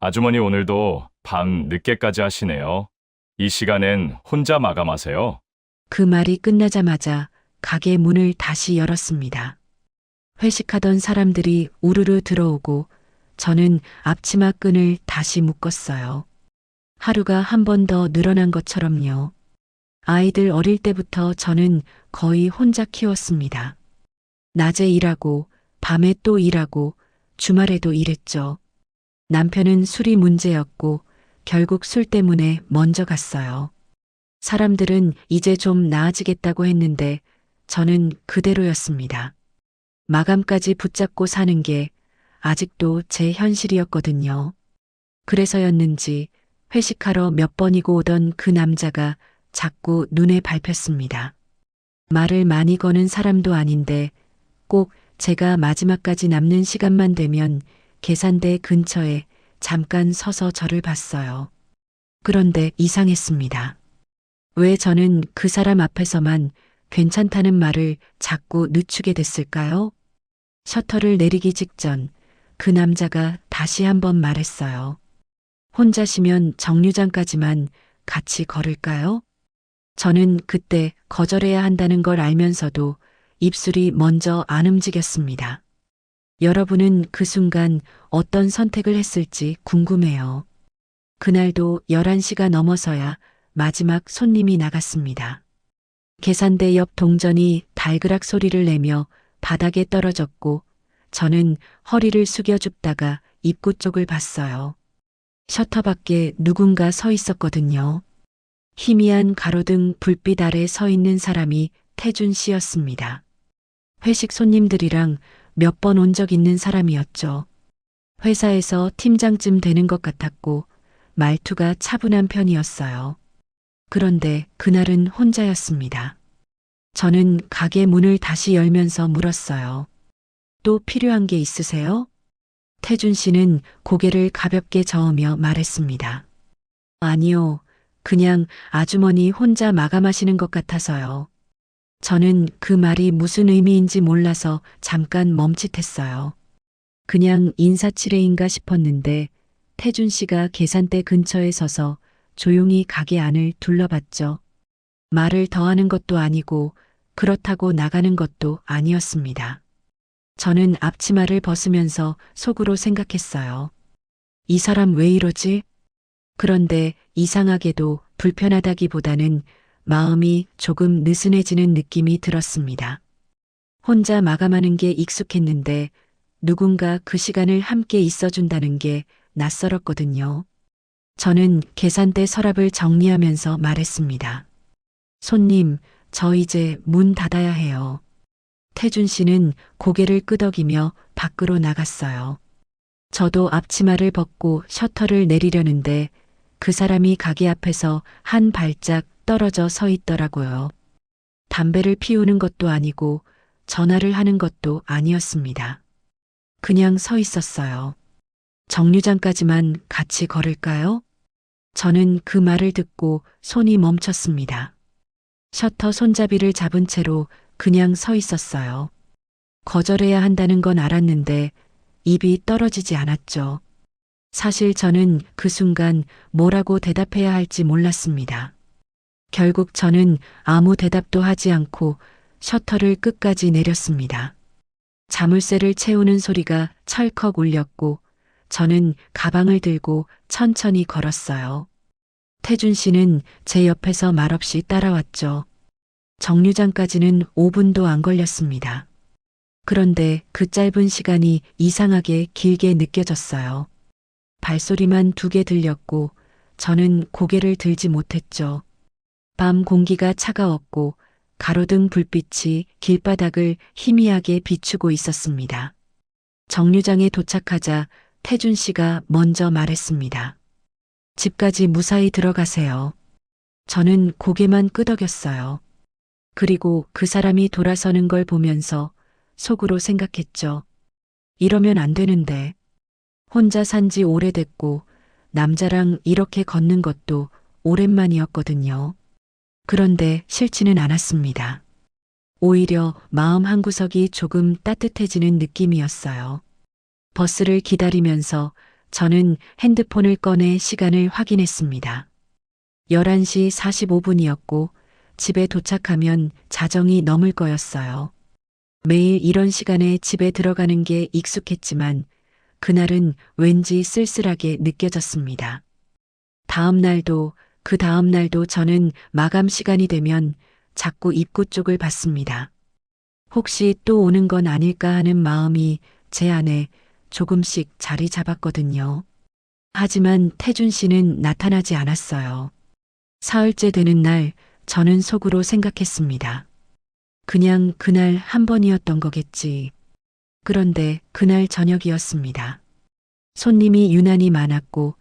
아주머니 오늘도 밤 늦게까지 하시네요. 이 시간엔 혼자 마감하세요. 그 말이 끝나자마자 가게 문을 다시 열었습니다. 회식하던 사람들이 우르르 들어오고 저는 앞치마 끈을 다시 묶었어요. 하루가 한 번 더 늘어난 것처럼요. 아이들 어릴 때부터 저는 거의 혼자 키웠습니다. 낮에 일하고 밤에 또 일하고 주말에도 일했죠. 남편은 술이 문제였고 결국 술 때문에 먼저 갔어요. 사람들은 이제 좀 나아지겠다고 했는데 저는 그대로였습니다. 마감까지 붙잡고 사는 게 아직도 제 현실이었거든요. 그래서였는지 회식하러 몇 번이고 오던 그 남자가 자꾸 눈에 밟혔습니다. 말을 많이 거는 사람도 아닌데 꼭 제가 마지막까지 남는 시간만 되면 계산대 근처에 잠깐 서서 저를 봤어요. 그런데 이상했습니다. 왜 저는 그 사람 앞에서만 괜찮다는 말을 자꾸 늦추게 됐을까요? 셔터를 내리기 직전 그 남자가 다시 한번 말했어요. 혼자시면 정류장까지만 같이 걸을까요? 저는 그때 거절해야 한다는 걸 알면서도 입술이 먼저 안 움직였습니다. 여러분은 그 순간 어떤 선택을 했을지 궁금해요. 그날도 11시가 넘어서야 마지막 손님이 나갔습니다. 계산대 옆 동전이 달그락 소리를 내며 바닥에 떨어졌고 저는 허리를 숙여 줍다가 입구 쪽을 봤어요. 셔터 밖에 누군가 서 있었거든요. 희미한 가로등 불빛 아래 서 있는 사람이 태준 씨였습니다. 회식 손님들이랑 몇 번 온 적 있는 사람이었죠. 회사에서 팀장쯤 되는 것 같았고 말투가 차분한 편이었어요. 그런데 그날은 혼자였습니다. 저는 가게 문을 다시 열면서 물었어요. 또 필요한 게 있으세요? 태준 씨는 고개를 가볍게 저으며 말했습니다. 아니요. 그냥 아주머니 혼자 마감하시는 것 같아서요. 저는 그 말이 무슨 의미인지 몰라서 잠깐 멈칫했어요. 그냥 인사치레인가 싶었는데 태준 씨가 계산대 근처에 서서 조용히 가게 안을 둘러봤죠. 말을 더하는 것도 아니고 그렇다고 나가는 것도 아니었습니다. 저는 앞치마를 벗으면서 속으로 생각했어요. 이 사람 왜 이러지? 그런데 이상하게도 불편하다기보다는 마음이 조금 느슨해지는 느낌이 들었습니다. 혼자 마감하는 게 익숙했는데 누군가 그 시간을 함께 있어준다는 게 낯설었거든요. 저는 계산대 서랍을 정리하면서 말했습니다. 손님, 저 이제 문 닫아야 해요. 태준 씨는 고개를 끄덕이며 밖으로 나갔어요. 저도 앞치마를 벗고 셔터를 내리려는데 그 사람이 가게 앞에서 한 발짝 떨어져 서 있더라고요. 담배를 피우는 것도 아니고 전화를 하는 것도 아니었습니다. 그냥 서 있었어요. 정류장까지만 같이 걸을까요? 저는 그 말을 듣고 손이 멈췄습니다. 셔터 손잡이를 잡은 채로 그냥 서 있었어요. 거절해야 한다는 건 알았는데 입이 떨어지지 않았죠. 사실 저는 그 순간 뭐라고 대답해야 할지 몰랐습니다. 결국 저는 아무 대답도 하지 않고 셔터를 끝까지 내렸습니다. 자물쇠를 채우는 소리가 철컥 울렸고 저는 가방을 들고 천천히 걸었어요. 태준 씨는 제 옆에서 말없이 따라왔죠. 정류장까지는 5분도 안 걸렸습니다. 그런데 그 짧은 시간이 이상하게 길게 느껴졌어요. 발소리만 2개 들렸고 저는 고개를 들지 못했죠. 밤 공기가 차가웠고 가로등 불빛이 길바닥을 희미하게 비추고 있었습니다. 정류장에 도착하자 태준 씨가 먼저 말했습니다. 집까지 무사히 들어가세요. 저는 고개만 끄덕였어요. 그리고 그 사람이 돌아서는 걸 보면서 속으로 생각했죠. 이러면 안 되는데. 혼자 산 지 오래됐고 남자랑 이렇게 걷는 것도 오랜만이었거든요. 그런데 싫지는 않았습니다. 오히려 마음 한구석이 조금 따뜻해지는 느낌이었어요. 버스를 기다리면서 저는 핸드폰을 꺼내 시간을 확인했습니다. 11시 45분이었고 집에 도착하면 자정이 넘을 거였어요. 매일 이런 시간에 집에 들어가는 게 익숙했지만 그날은 왠지 쓸쓸하게 느껴졌습니다. 그 다음 날도 저는 마감 시간이 되면 자꾸 입구 쪽을 봤습니다. 혹시 또 오는 건 아닐까 하는 마음이 제 안에 조금씩 자리 잡았거든요. 하지만 태준 씨는 나타나지 않았어요. 사흘째 되는 날 저는 속으로 생각했습니다. 그냥 그날 한 번이었던 거겠지. 그런데 그날 저녁이었습니다. 손님이 유난히 많았고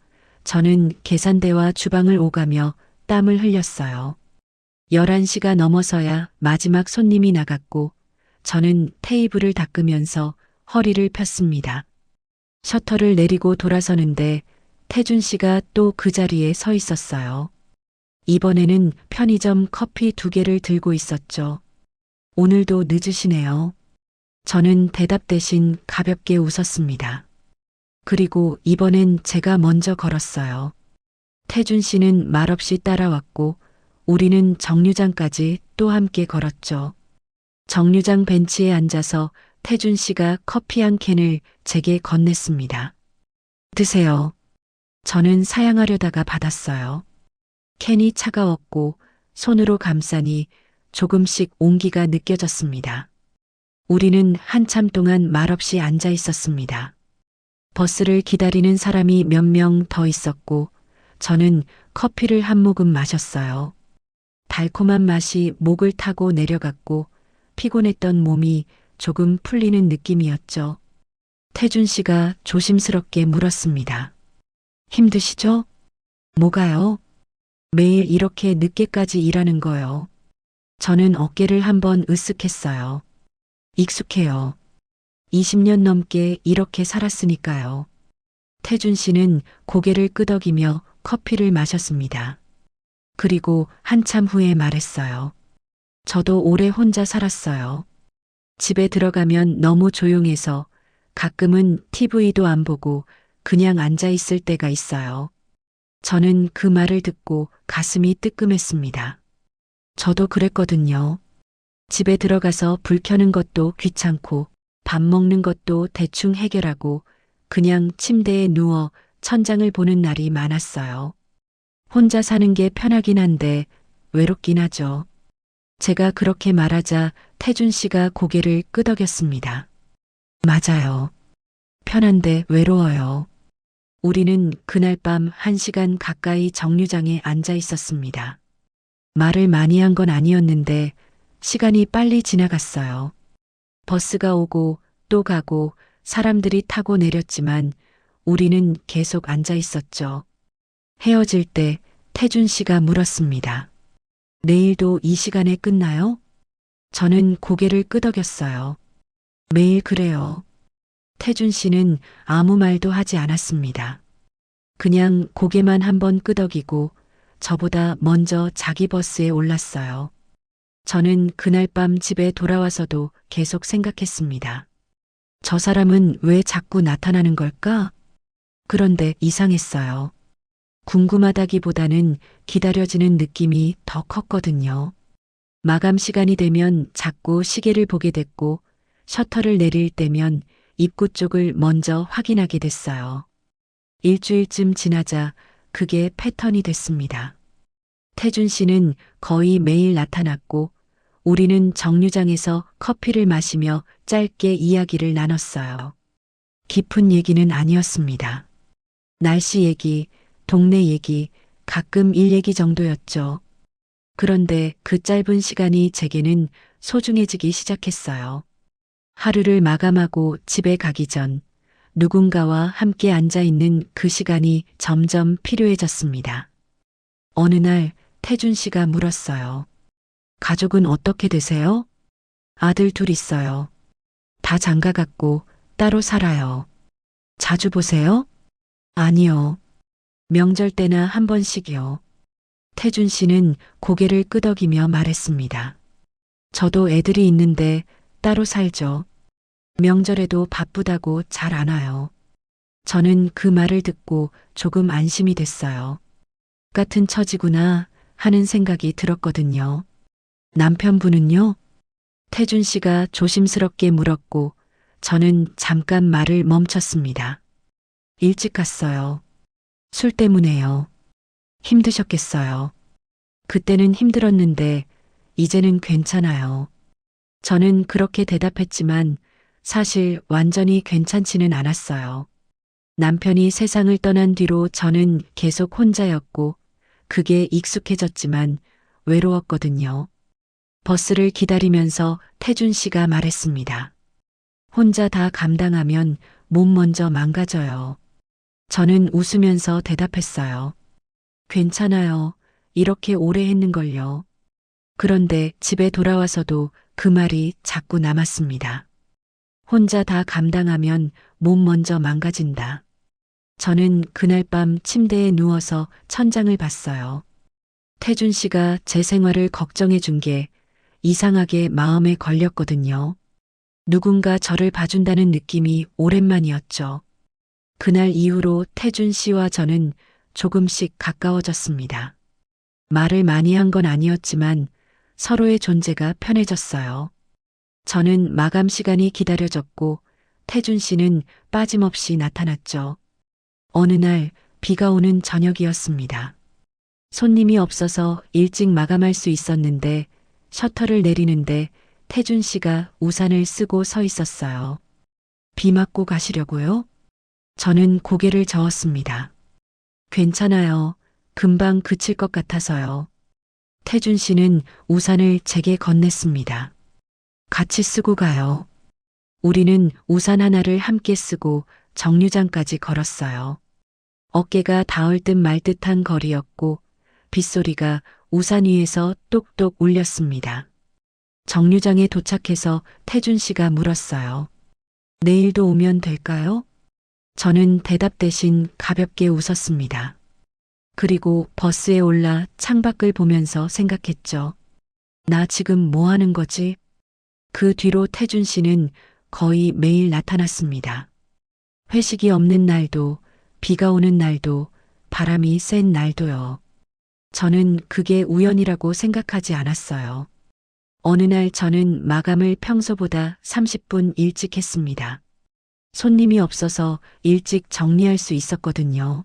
저는 계산대와 주방을 오가며 땀을 흘렸어요. 11시가 넘어서야 마지막 손님이 나갔고 저는 테이블을 닦으면서 허리를 폈습니다. 셔터를 내리고 돌아서는데 태준 씨가 또 그 자리에 서 있었어요. 이번에는 편의점 커피 2개를 들고 있었죠. 오늘도 늦으시네요. 저는 대답 대신 가볍게 웃었습니다. 그리고 이번엔 제가 먼저 걸었어요. 태준 씨는 말없이 따라왔고 우리는 정류장까지 또 함께 걸었죠. 정류장 벤치에 앉아서 태준 씨가 커피 한 캔을 제게 건넸습니다. 드세요. 저는 사양하려다가 받았어요. 캔이 차가웠고 손으로 감싸니 조금씩 온기가 느껴졌습니다. 우리는 한참 동안 말없이 앉아 있었습니다. 버스를 기다리는 사람이 몇 명 더 있었고 저는 커피를 한 모금 마셨어요. 달콤한 맛이 목을 타고 내려갔고 피곤했던 몸이 조금 풀리는 느낌이었죠. 태준 씨가 조심스럽게 물었습니다. 힘드시죠? 뭐가요? 매일 이렇게 늦게까지 일하는 거요. 저는 어깨를 한번 으쓱했어요. 익숙해요. 20년 넘게 이렇게 살았으니까요. 태준 씨는 고개를 끄덕이며 커피를 마셨습니다. 그리고 한참 후에 말했어요. 저도 오래 혼자 살았어요. 집에 들어가면 너무 조용해서 가끔은 TV도 안 보고 그냥 앉아 있을 때가 있어요. 저는 그 말을 듣고 가슴이 뜨끔했습니다. 저도 그랬거든요. 집에 들어가서 불 켜는 것도 귀찮고 밥 먹는 것도 대충 해결하고 그냥 침대에 누워 천장을 보는 날이 많았어요. 혼자 사는 게 편하긴 한데 외롭긴 하죠. 제가 그렇게 말하자 태준 씨가 고개를 끄덕였습니다. 맞아요. 편한데 외로워요. 우리는 그날 밤 1시간 가까이 정류장에 앉아 있었습니다. 말을 많이 한 건 아니었는데 시간이 빨리 지나갔어요. 버스가 오고 또 가고 사람들이 타고 내렸지만 우리는 계속 앉아 있었죠. 헤어질 때 태준 씨가 물었습니다. 내일도 이 시간에 끝나요? 저는 고개를 끄덕였어요. 매일 그래요. 태준 씨는 아무 말도 하지 않았습니다. 그냥 고개만 한번 끄덕이고 저보다 먼저 자기 버스에 올랐어요. 저는 그날 밤 집에 돌아와서도 계속 생각했습니다. 저 사람은 왜 자꾸 나타나는 걸까? 그런데 이상했어요. 궁금하다기보다는 기다려지는 느낌이 더 컸거든요. 마감 시간이 되면 자꾸 시계를 보게 됐고 셔터를 내릴 때면 입구 쪽을 먼저 확인하게 됐어요. 일주일쯤 지나자 그게 패턴이 됐습니다. 태준 씨는 거의 매일 나타났고 우리는 정류장에서 커피를 마시며 짧게 이야기를 나눴어요. 깊은 얘기는 아니었습니다. 날씨 얘기, 동네 얘기, 가끔 일 얘기 정도였죠. 그런데 그 짧은 시간이 제게는 소중해지기 시작했어요. 하루를 마감하고 집에 가기 전 누군가와 함께 앉아 있는 그 시간이 점점 필요해졌습니다. 어느 날 태준 씨가 물었어요. 가족은 어떻게 되세요? 아들 2 있어요. 다 장가갔고 따로 살아요. 자주 보세요? 아니요. 명절 때나 한 번씩이요. 태준 씨는 고개를 끄덕이며 말했습니다. 저도 애들이 있는데 따로 살죠. 명절에도 바쁘다고 잘 안 와요. 저는 그 말을 듣고 조금 안심이 됐어요. 같은 처지구나 하는 생각이 들었거든요. 남편분은요? 태준 씨가 조심스럽게 물었고 저는 잠깐 말을 멈췄습니다. 일찍 갔어요. 술 때문에요. 힘드셨겠어요. 그때는 힘들었는데 이제는 괜찮아요. 저는 그렇게 대답했지만 사실 완전히 괜찮지는 않았어요. 남편이 세상을 떠난 뒤로 저는 계속 혼자였고 그게 익숙해졌지만 외로웠거든요. 버스를 기다리면서 태준 씨가 말했습니다. 혼자 다 감당하면 몸 먼저 망가져요. 저는 웃으면서 대답했어요. 괜찮아요. 이렇게 오래 했는걸요. 그런데 집에 돌아와서도 그 말이 자꾸 남았습니다. 혼자 다 감당하면 몸 먼저 망가진다. 저는 그날 밤 침대에 누워서 천장을 봤어요. 태준 씨가 제 생활을 걱정해 준 게 이상하게 마음에 걸렸거든요. 누군가 저를 봐준다는 느낌이 오랜만이었죠. 그날 이후로 태준 씨와 저는 조금씩 가까워졌습니다. 말을 많이 한 건 아니었지만 서로의 존재가 편해졌어요. 저는 마감 시간이 기다려졌고 태준 씨는 빠짐없이 나타났죠. 어느 날 비가 오는 저녁이었습니다. 손님이 없어서 일찍 마감할 수 있었는데 셔터를 내리는데 태준 씨가 우산을 쓰고 서 있었어요. 비 맞고 가시려고요? 저는 고개를 저었습니다. 괜찮아요. 금방 그칠 것 같아서요. 태준 씨는 우산을 제게 건넸습니다. 같이 쓰고 가요. 우리는 우산 하나를 함께 쓰고 정류장까지 걸었어요. 어깨가 닿을 듯 말 듯한 거리였고 빗소리가 우산 위에서 똑똑 울렸습니다. 정류장에 도착해서 태준 씨가 물었어요. 내일도 오면 될까요? 저는 대답 대신 가볍게 웃었습니다. 그리고 버스에 올라 창밖을 보면서 생각했죠. 나 지금 뭐 하는 거지? 그 뒤로 태준 씨는 거의 매일 나타났습니다. 회식이 없는 날도, 비가 오는 날도, 바람이 센 날도요. 저는 그게 우연이라고 생각하지 않았어요. 어느 날 저는 마감을 평소보다 30분 일찍 했습니다. 손님이 없어서 일찍 정리할 수 있었거든요.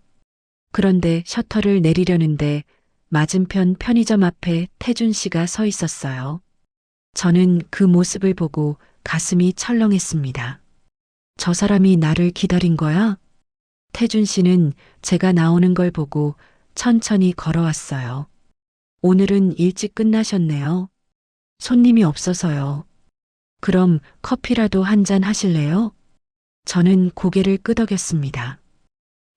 그런데 셔터를 내리려는데 맞은편 편의점 앞에 태준 씨가 서 있었어요. 저는 그 모습을 보고 가슴이 철렁했습니다. 저 사람이 나를 기다린 거야? 태준 씨는 제가 나오는 걸 보고 천천히 걸어왔어요. 오늘은 일찍 끝나셨네요. 손님이 없어서요. 그럼 커피라도 한 잔 하실래요? 저는 고개를 끄덕였습니다.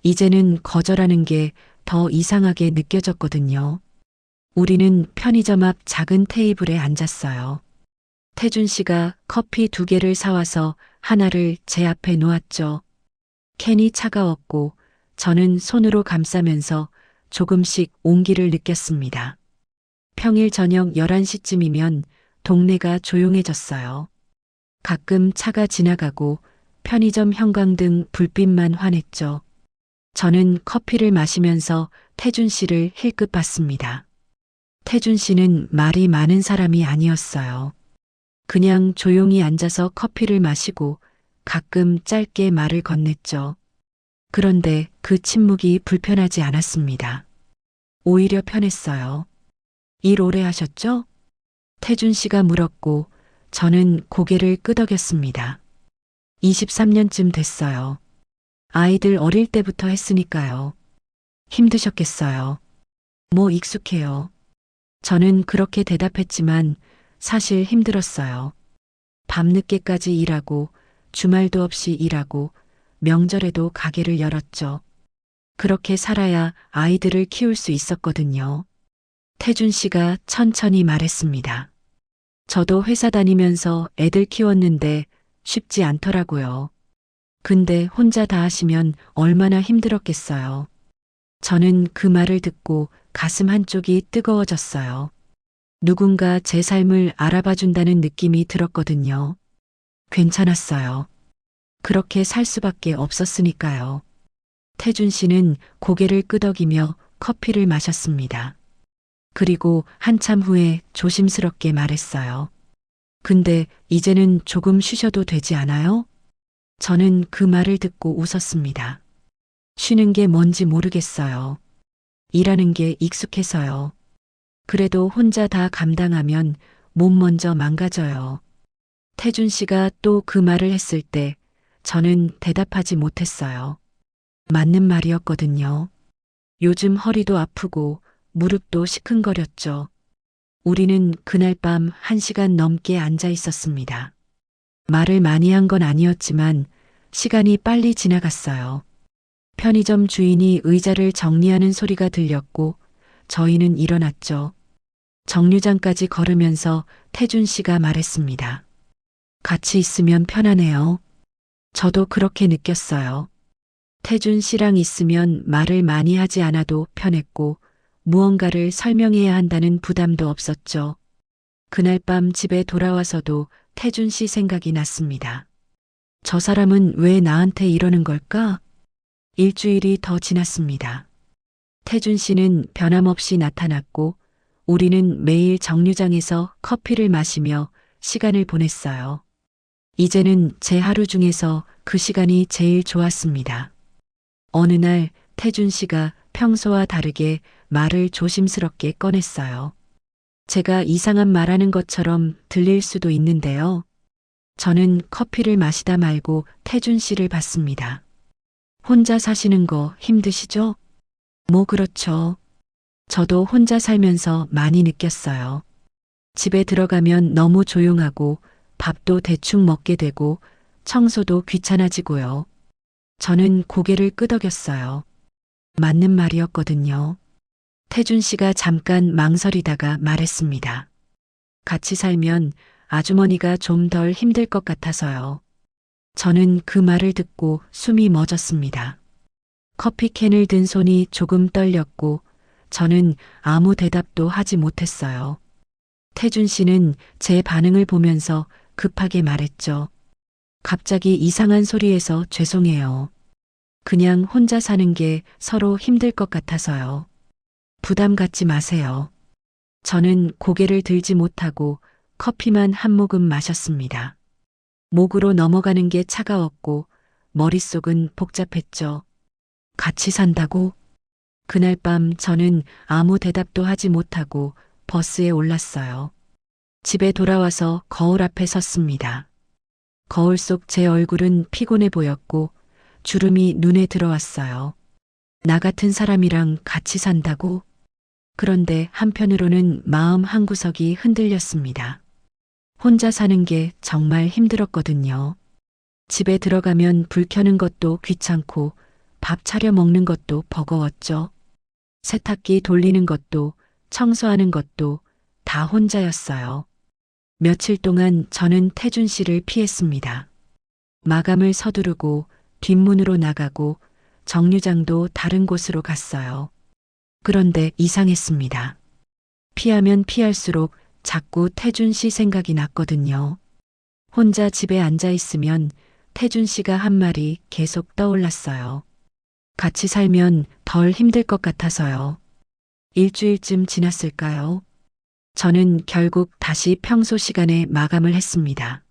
이제는 거절하는 게 더 이상하게 느껴졌거든요. 우리는 편의점 앞 작은 테이블에 앉았어요. 태준 씨가 커피 2개를 사와서 하나를 제 앞에 놓았죠. 캔이 차가웠고 저는 손으로 감싸면서 조금씩 온기를 느꼈습니다. 평일 저녁 11시쯤이면 동네가 조용해졌어요. 가끔 차가 지나가고 편의점 형광등 불빛만 환했죠. 저는 커피를 마시면서 태준 씨를 힐끗 봤습니다. 태준 씨는 말이 많은 사람이 아니었어요. 그냥 조용히 앉아서 커피를 마시고 가끔 짧게 말을 건넸죠. 그런데 그 침묵이 불편하지 않았습니다. 오히려 편했어요. 일 오래 하셨죠? 태준 씨가 물었고 저는 고개를 끄덕였습니다. 23년쯤 됐어요. 아이들 어릴 때부터 했으니까요. 힘드셨겠어요. 뭐 익숙해요. 저는 그렇게 대답했지만 사실 힘들었어요. 밤늦게까지 일하고 주말도 없이 일하고 명절에도 가게를 열었죠. 그렇게 살아야 아이들을 키울 수 있었거든요. 태준 씨가 천천히 말했습니다. 저도 회사 다니면서 애들 키웠는데 쉽지 않더라고요. 근데 혼자 다 하시면 얼마나 힘들었겠어요. 저는 그 말을 듣고 가슴 한쪽이 뜨거워졌어요. 누군가 제 삶을 알아봐 준다는 느낌이 들었거든요. 괜찮았어요. 그렇게 살 수밖에 없었으니까요. 태준 씨는 고개를 끄덕이며 커피를 마셨습니다. 그리고 한참 후에 조심스럽게 말했어요. 근데 이제는 조금 쉬셔도 되지 않아요? 저는 그 말을 듣고 웃었습니다. 쉬는 게 뭔지 모르겠어요. 일하는 게 익숙해서요. 그래도 혼자 다 감당하면 몸 먼저 망가져요. 태준 씨가 또 그 말을 했을 때 저는 대답하지 못했어요. 맞는 말이었거든요. 요즘 허리도 아프고 무릎도 시큰거렸죠. 우리는 그날 밤 1시간 넘게 앉아 있었습니다. 말을 많이 한 건 아니었지만 시간이 빨리 지나갔어요. 편의점 주인이 의자를 정리하는 소리가 들렸고 저희는 일어났죠. 정류장까지 걸으면서 태준 씨가 말했습니다. 같이 있으면 편하네요. 저도 그렇게 느꼈어요. 태준 씨랑 있으면 말을 많이 하지 않아도 편했고 무언가를 설명해야 한다는 부담도 없었죠. 그날 밤 집에 돌아와서도 태준 씨 생각이 났습니다. 저 사람은 왜 나한테 이러는 걸까? 일주일이 더 지났습니다. 태준 씨는 변함없이 나타났고 우리는 매일 정류장에서 커피를 마시며 시간을 보냈어요. 이제는 제 하루 중에서 그 시간이 제일 좋았습니다. 어느 날 태준 씨가 평소와 다르게 말을 조심스럽게 꺼냈어요. 제가 이상한 말하는 것처럼 들릴 수도 있는데요. 저는 커피를 마시다 말고 태준 씨를 봤습니다. 혼자 사시는 거 힘드시죠? 뭐 그렇죠. 저도 혼자 살면서 많이 느꼈어요. 집에 들어가면 너무 조용하고 밥도 대충 먹게 되고 청소도 귀찮아지고요. 저는 고개를 끄덕였어요. 맞는 말이었거든요. 태준 씨가 잠깐 망설이다가 말했습니다. 같이 살면 아주머니가 좀 덜 힘들 것 같아서요. 저는 그 말을 듣고 숨이 멎었습니다. 커피캔을 든 손이 조금 떨렸고 저는 아무 대답도 하지 못했어요. 태준 씨는 제 반응을 보면서 급하게 말했죠. 갑자기 이상한 소리에서 죄송해요. 그냥 혼자 사는 게 서로 힘들 것 같아서요. 부담 갖지 마세요. 저는 고개를 들지 못하고 커피만 한 모금 마셨습니다. 목으로 넘어가는 게 차가웠고 머릿속은 복잡했죠. 같이 산다고? 그날 밤 저는 아무 대답도 하지 못하고 버스에 올랐어요. 집에 돌아와서 거울 앞에 섰습니다. 거울 속 제 얼굴은 피곤해 보였고 주름이 눈에 들어왔어요. 나 같은 사람이랑 같이 산다고? 그런데 한편으로는 마음 한구석이 흔들렸습니다. 혼자 사는 게 정말 힘들었거든요. 집에 들어가면 불 켜는 것도 귀찮고 밥 차려 먹는 것도 버거웠죠. 세탁기 돌리는 것도 청소하는 것도 다 혼자였어요. 며칠 동안 저는 태준 씨를 피했습니다. 마감을 서두르고 뒷문으로 나가고 정류장도 다른 곳으로 갔어요. 그런데 이상했습니다. 피하면 피할수록 자꾸 태준 씨 생각이 났거든요. 혼자 집에 앉아 있으면 태준 씨가 한 말이 계속 떠올랐어요. 같이 살면 덜 힘들 것 같아서요. 일주일쯤 지났을까요? 저는 결국 다시 평소 시간에 마감을 했습니다.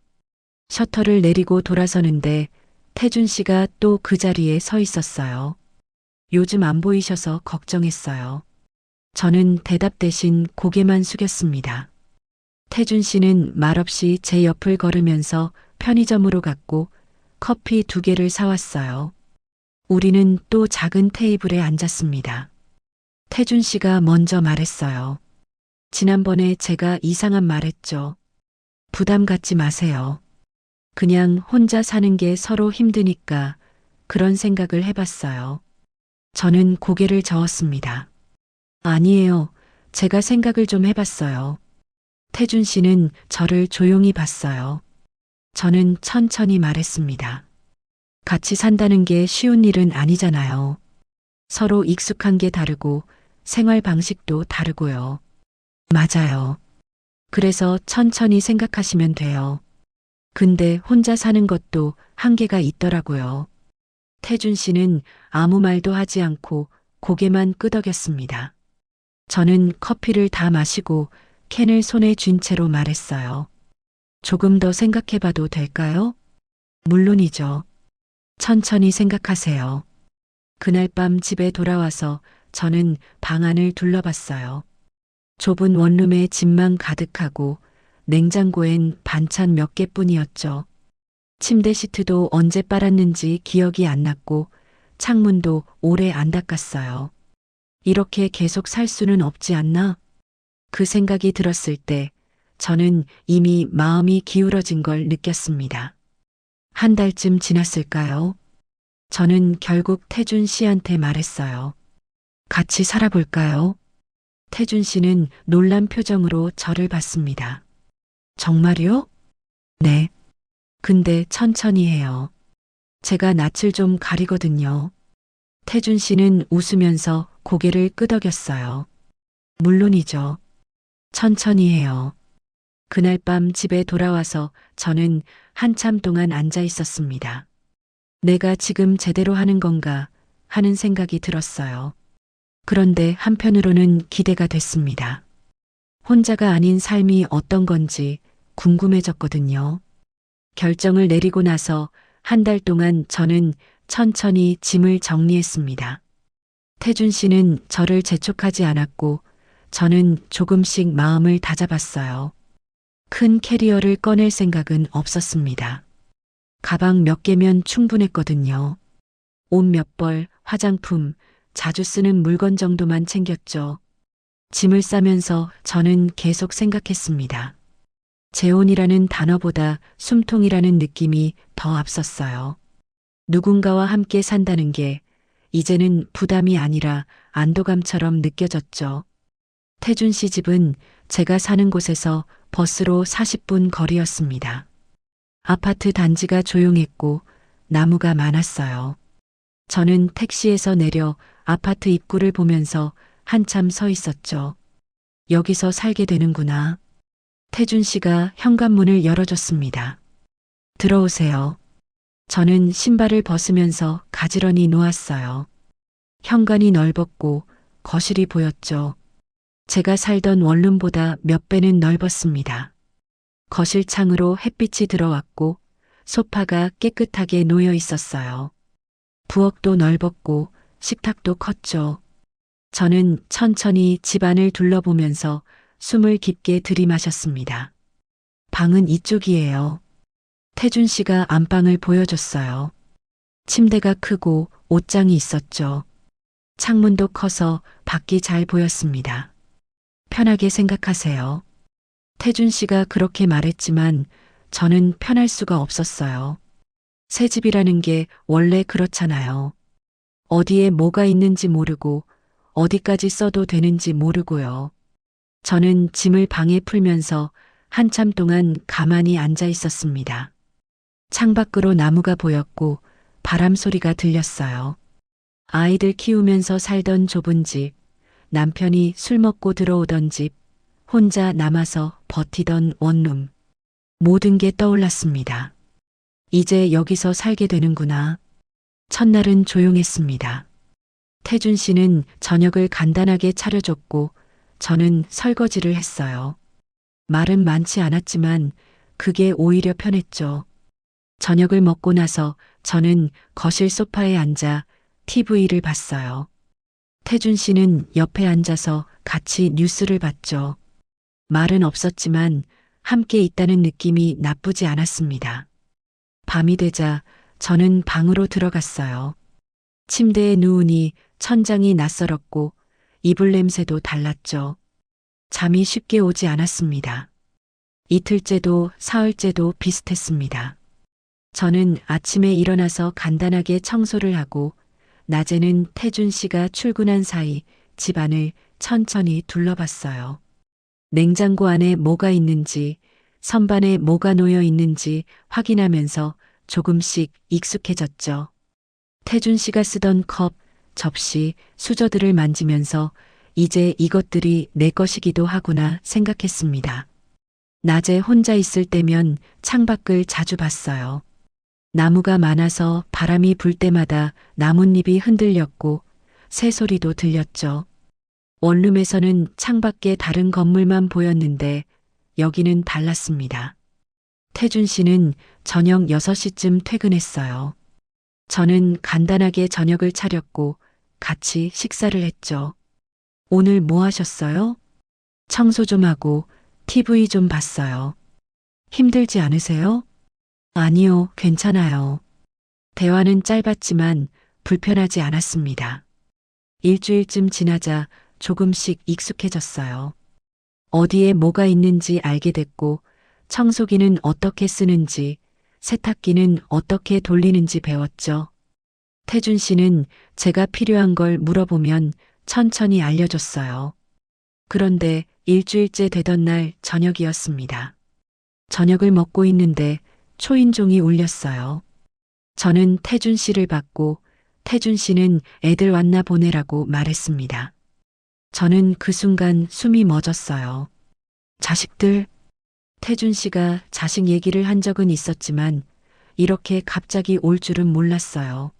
셔터를 내리고 돌아서는데 태준 씨가 또 그 자리에 서 있었어요. 요즘 안 보이셔서 걱정했어요. 저는 대답 대신 고개만 숙였습니다. 태준 씨는 말없이 제 옆을 걸으면서 편의점으로 갔고 커피 2개를 사왔어요. 우리는 또 작은 테이블에 앉았습니다. 태준 씨가 먼저 말했어요. 지난번에 제가 이상한 말 했죠. 부담 갖지 마세요. 그냥 혼자 사는 게 서로 힘드니까 그런 생각을 해봤어요. 저는 고개를 저었습니다. 아니에요. 제가 생각을 좀 해봤어요. 태준 씨는 저를 조용히 봤어요. 저는 천천히 말했습니다. 같이 산다는 게 쉬운 일은 아니잖아요. 서로 익숙한 게 다르고 생활 방식도 다르고요. 맞아요. 그래서 천천히 생각하시면 돼요. 근데 혼자 사는 것도 한계가 있더라고요. 태준 씨는 아무 말도 하지 않고 고개만 끄덕였습니다. 저는 커피를 다 마시고 캔을 손에 쥔 채로 말했어요. 조금 더 생각해 봐도 될까요? 물론이죠. 천천히 생각하세요. 그날 밤 집에 돌아와서 저는 방 안을 둘러봤어요. 좁은 원룸에 짐만 가득하고 냉장고엔 반찬 몇 개뿐이었죠. 침대 시트도 언제 빨았는지 기억이 안 났고 창문도 오래 안 닦았어요. 이렇게 계속 살 수는 없지 않나? 그 생각이 들었을 때 저는 이미 마음이 기울어진 걸 느꼈습니다. 한 달쯤 지났을까요? 저는 결국 태준 씨한테 말했어요. 같이 살아볼까요? 태준 씨는 놀란 표정으로 저를 봤습니다. 정말요? 네. 근데 천천히 해요. 제가 낯을 좀 가리거든요. 태준 씨는 웃으면서 고개를 끄덕였어요. 물론이죠. 천천히 해요. 그날 밤 집에 돌아와서 저는 한참 동안 앉아 있었습니다. 내가 지금 제대로 하는 건가 하는 생각이 들었어요. 그런데 한편으로는 기대가 됐습니다. 혼자가 아닌 삶이 어떤 건지 궁금해졌거든요. 결정을 내리고 나서 한 달 동안 저는 천천히 짐을 정리했습니다. 태준 씨는 저를 재촉하지 않았고 저는 조금씩 마음을 다잡았어요. 큰 캐리어를 꺼낼 생각은 없었습니다. 가방 몇 개면 충분했거든요. 옷 몇 벌, 화장품, 자주 쓰는 물건 정도만 챙겼죠. 짐을 싸면서 저는 계속 생각했습니다. 재혼이라는 단어보다 숨통이라는 느낌이 더 앞섰어요. 누군가와 함께 산다는 게 이제는 부담이 아니라 안도감처럼 느껴졌죠. 태준 씨 집은 제가 사는 곳에서 버스로 40분 거리였습니다. 아파트 단지가 조용했고 나무가 많았어요. 저는 택시에서 내려 아파트 입구를 보면서 한참 서 있었죠. 여기서 살게 되는구나. 태준 씨가 현관문을 열어줬습니다. 들어오세요. 저는 신발을 벗으면서 가지런히 놓았어요. 현관이 넓었고 거실이 보였죠. 제가 살던 원룸보다 몇 배는 넓었습니다. 거실 창으로 햇빛이 들어왔고 소파가 깨끗하게 놓여 있었어요. 부엌도 넓었고 식탁도 컸죠. 저는 천천히 집안을 둘러보면서 숨을 깊게 들이마셨습니다. 방은 이쪽이에요. 태준 씨가 안방을 보여줬어요. 침대가 크고 옷장이 있었죠. 창문도 커서 밖이 잘 보였습니다. 편하게 생각하세요. 태준 씨가 그렇게 말했지만 저는 편할 수가 없었어요. 새 집이라는 게 원래 그렇잖아요. 어디에 뭐가 있는지 모르고 어디까지 써도 되는지 모르고요. 저는 짐을 방에 풀면서 한참 동안 가만히 앉아 있었습니다. 창밖으로 나무가 보였고 바람 소리가 들렸어요. 아이들 키우면서 살던 좁은 집, 남편이 술 먹고 들어오던 집, 혼자 남아서 버티던 원룸. 모든 게 떠올랐습니다. 이제 여기서 살게 되는구나. 첫날은 조용했습니다. 태준 씨는 저녁을 간단하게 차려줬고 저는 설거지를 했어요. 말은 많지 않았지만 그게 오히려 편했죠. 저녁을 먹고 나서 저는 거실 소파에 앉아 TV를 봤어요. 태준 씨는 옆에 앉아서 같이 뉴스를 봤죠. 말은 없었지만 함께 있다는 느낌이 나쁘지 않았습니다. 밤이 되자 저는 방으로 들어갔어요. 침대에 누우니 천장이 낯설었고 이불 냄새도 달랐죠. 잠이 쉽게 오지 않았습니다. 이틀째도 사흘째도 비슷했습니다. 저는 아침에 일어나서 간단하게 청소를 하고 낮에는 태준 씨가 출근한 사이 집안을 천천히 둘러봤어요. 냉장고 안에 뭐가 있는지, 선반에 뭐가 놓여 있는지 확인하면서 조금씩 익숙해졌죠. 태준 씨가 쓰던 컵, 접시, 수저들을 만지면서 이제 이것들이 내 것이기도 하구나 생각했습니다. 낮에 혼자 있을 때면 창밖을 자주 봤어요. 나무가 많아서 바람이 불 때마다 나뭇잎이 흔들렸고 새소리도 들렸죠. 원룸에서는 창밖에 다른 건물만 보였는데 여기는 달랐습니다. 태준 씨는 저녁 6시쯤 퇴근했어요. 저는 간단하게 저녁을 차렸고 같이 식사를 했죠. 오늘 뭐 하셨어요? 청소 좀 하고 TV 좀 봤어요. 힘들지 않으세요? 아니요, 괜찮아요. 대화는 짧았지만 불편하지 않았습니다. 일주일쯤 지나자 조금씩 익숙해졌어요. 어디에 뭐가 있는지 알게 됐고, 청소기는 어떻게 쓰는지, 세탁기는 어떻게 돌리는지 배웠죠. 태준 씨는 제가 필요한 걸 물어보면 천천히 알려줬어요. 그런데 일주일째 되던 날 저녁이었습니다. 저녁을 먹고 있는데 초인종이 울렸어요. 저는 태준 씨를 받고 태준 씨는 애들 왔나 보내라고 말했습니다. 저는 그 순간 숨이 멎었어요. 자식들, 태준 씨가 자식 얘기를 한 적은 있었지만 이렇게 갑자기 올 줄은 몰랐어요.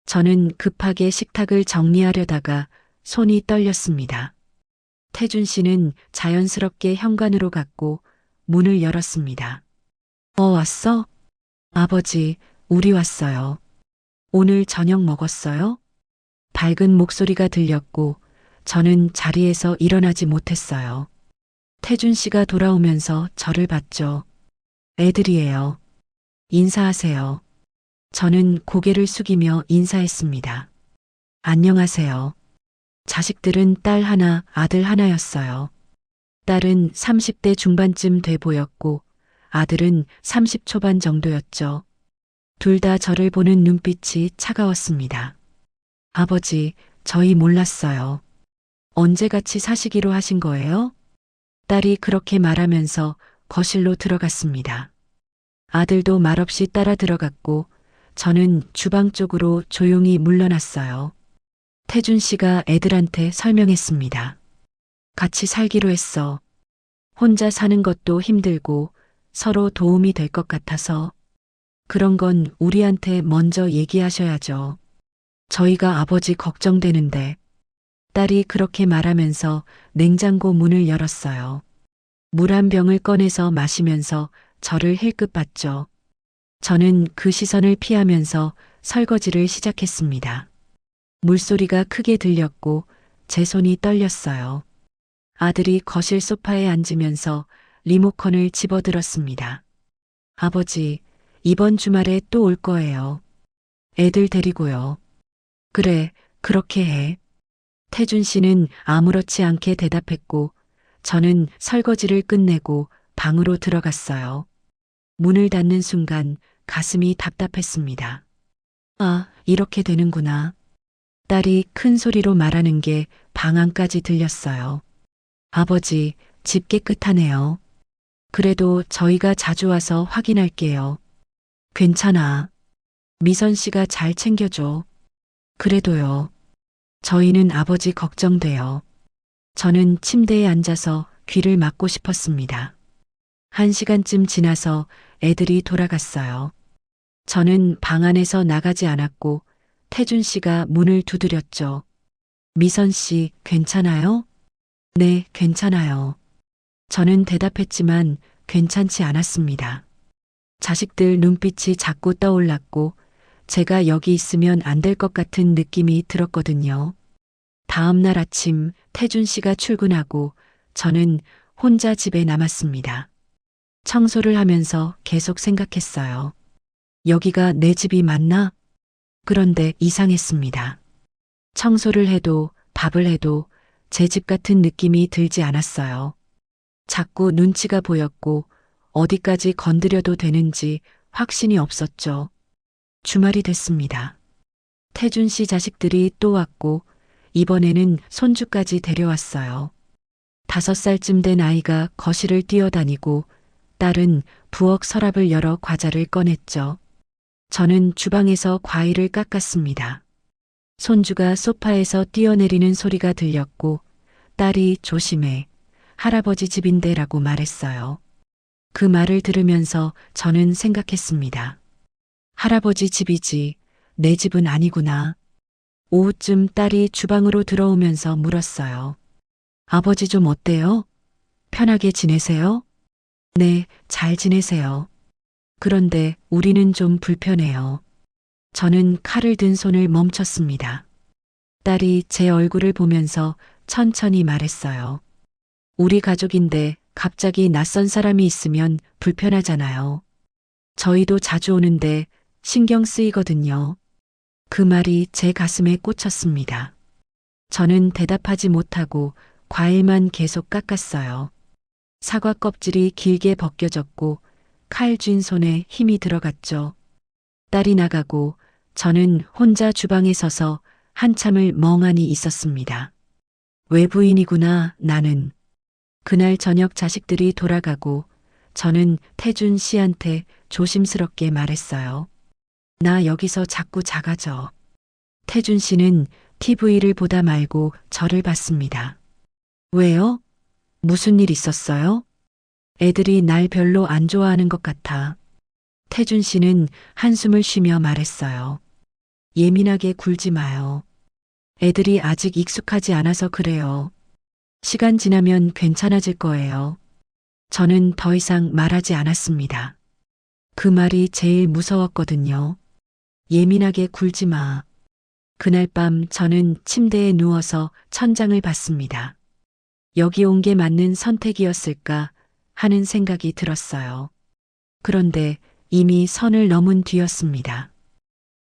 저는 급하게 식탁을 정리하려다가 손이 떨렸습니다. 태준 씨는 자연스럽게 현관으로 갔고 문을 열었습니다. 왔어? 아버지, 우리 왔어요. 오늘 저녁 먹었어요? 밝은 목소리가 들렸고 저는 자리에서 일어나지 못했어요. 태준 씨가 돌아오면서 저를 봤죠. 애들이에요. 인사하세요. 저는 고개를 숙이며 인사했습니다. 안녕하세요. 자식들은 딸 하나, 아들 하나였어요. 딸은 30대 중반쯤 돼 보였고 아들은 30 초반 정도였죠. 둘 다 저를 보는 눈빛이 차가웠습니다. 아버지, 저희 몰랐어요. 언제 같이 사시기로 하신 거예요? 딸이 그렇게 말하면서 거실로 들어갔습니다. 아들도 말없이 따라 들어갔고 저는 주방 쪽으로 조용히 물러났어요. 태준 씨가 애들한테 설명했습니다. 같이 살기로 했어. 혼자 사는 것도 힘들고 서로 도움이 될 것 같아서 그런 건 우리한테 먼저 얘기하셔야죠. 저희가 아버지 걱정되는데 딸이 그렇게 말하면서 냉장고 문을 열었어요. 물 한 병을 꺼내서 마시면서 저를 힐끗 봤죠. 저는 그 시선을 피하면서 설거지를 시작했습니다. 물소리가 크게 들렸고 제 손이 떨렸어요. 아들이 거실 소파에 앉으면서 리모컨을 집어들었습니다. 아버지, 이번 주말에 또 올 거예요. 애들 데리고요. 그래, 그렇게 해. 태준 씨는 아무렇지 않게 대답했고 저는 설거지를 끝내고 방으로 들어갔어요. 문을 닫는 순간 가슴이 답답했습니다. 아, 이렇게 되는구나. 딸이 큰 소리로 말하는 게 방 안까지 들렸어요. 아버지, 집 깨끗하네요. 그래도 저희가 자주 와서 확인할게요. 괜찮아. 미선 씨가 잘 챙겨줘. 그래도요. 저희는 아버지 걱정돼요. 저는 침대에 앉아서 귀를 막고 싶었습니다. 1시간쯤 지나서 애들이 돌아갔어요. 저는 방 안에서 나가지 않았고 태준 씨가 문을 두드렸죠. 미선 씨, 괜찮아요? 네, 괜찮아요. 저는 대답했지만 괜찮지 않았습니다. 자식들 눈빛이 자꾸 떠올랐고 제가 여기 있으면 안 될 것 같은 느낌이 들었거든요. 다음 날 아침 태준 씨가 출근하고 저는 혼자 집에 남았습니다. 청소를 하면서 계속 생각했어요. 여기가 내 집이 맞나? 그런데 이상했습니다. 청소를 해도 밥을 해도 제 집 같은 느낌이 들지 않았어요. 자꾸 눈치가 보였고 어디까지 건드려도 되는지 확신이 없었죠. 주말이 됐습니다. 태준 씨 자식들이 또 왔고 이번에는 손주까지 데려왔어요. 5살쯤 된 아이가 거실을 뛰어다니고 딸은 부엌 서랍을 열어 과자를 꺼냈죠. 저는 주방에서 과일을 깎았습니다. 손주가 소파에서 뛰어내리는 소리가 들렸고 딸이 조심해, 할아버지 집인데라고 말했어요. 그 말을 들으면서 저는 생각했습니다. 할아버지 집이지, 내 집은 아니구나. 오후쯤 딸이 주방으로 들어오면서 물었어요. 아버지 좀 어때요? 편하게 지내세요? 네, 잘 지내세요. 그런데 우리는 좀 불편해요. 저는 칼을 든 손을 멈췄습니다. 딸이 제 얼굴을 보면서 천천히 말했어요. 우리 가족인데 갑자기 낯선 사람이 있으면 불편하잖아요. 저희도 자주 오는데 신경 쓰이거든요. 그 말이 제 가슴에 꽂혔습니다. 저는 대답하지 못하고 과일만 계속 깎았어요. 사과 껍질이 길게 벗겨졌고 칼 쥔 손에 힘이 들어갔죠. 딸이 나가고 저는 혼자 주방에 서서 한참을 멍하니 있었습니다. 외부인이구나, 나는. 그날 저녁 자식들이 돌아가고 저는 태준 씨한테 조심스럽게 말했어요. 나 여기서 자꾸 작아져. 태준 씨는 TV를 보다 말고 저를 봤습니다. 왜요? 무슨 일 있었어요? 애들이 날 별로 안 좋아하는 것 같아. 태준 씨는 한숨을 쉬며 말했어요. 예민하게 굴지 마요. 애들이 아직 익숙하지 않아서 그래요. 시간 지나면 괜찮아질 거예요. 저는 더 이상 말하지 않았습니다. 그 말이 제일 무서웠거든요. 예민하게 굴지 마. 그날 밤 저는 침대에 누워서 천장을 봤습니다. 여기 온 게 맞는 선택이었을까 하는 생각이 들었어요. 그런데 이미 선을 넘은 뒤였습니다.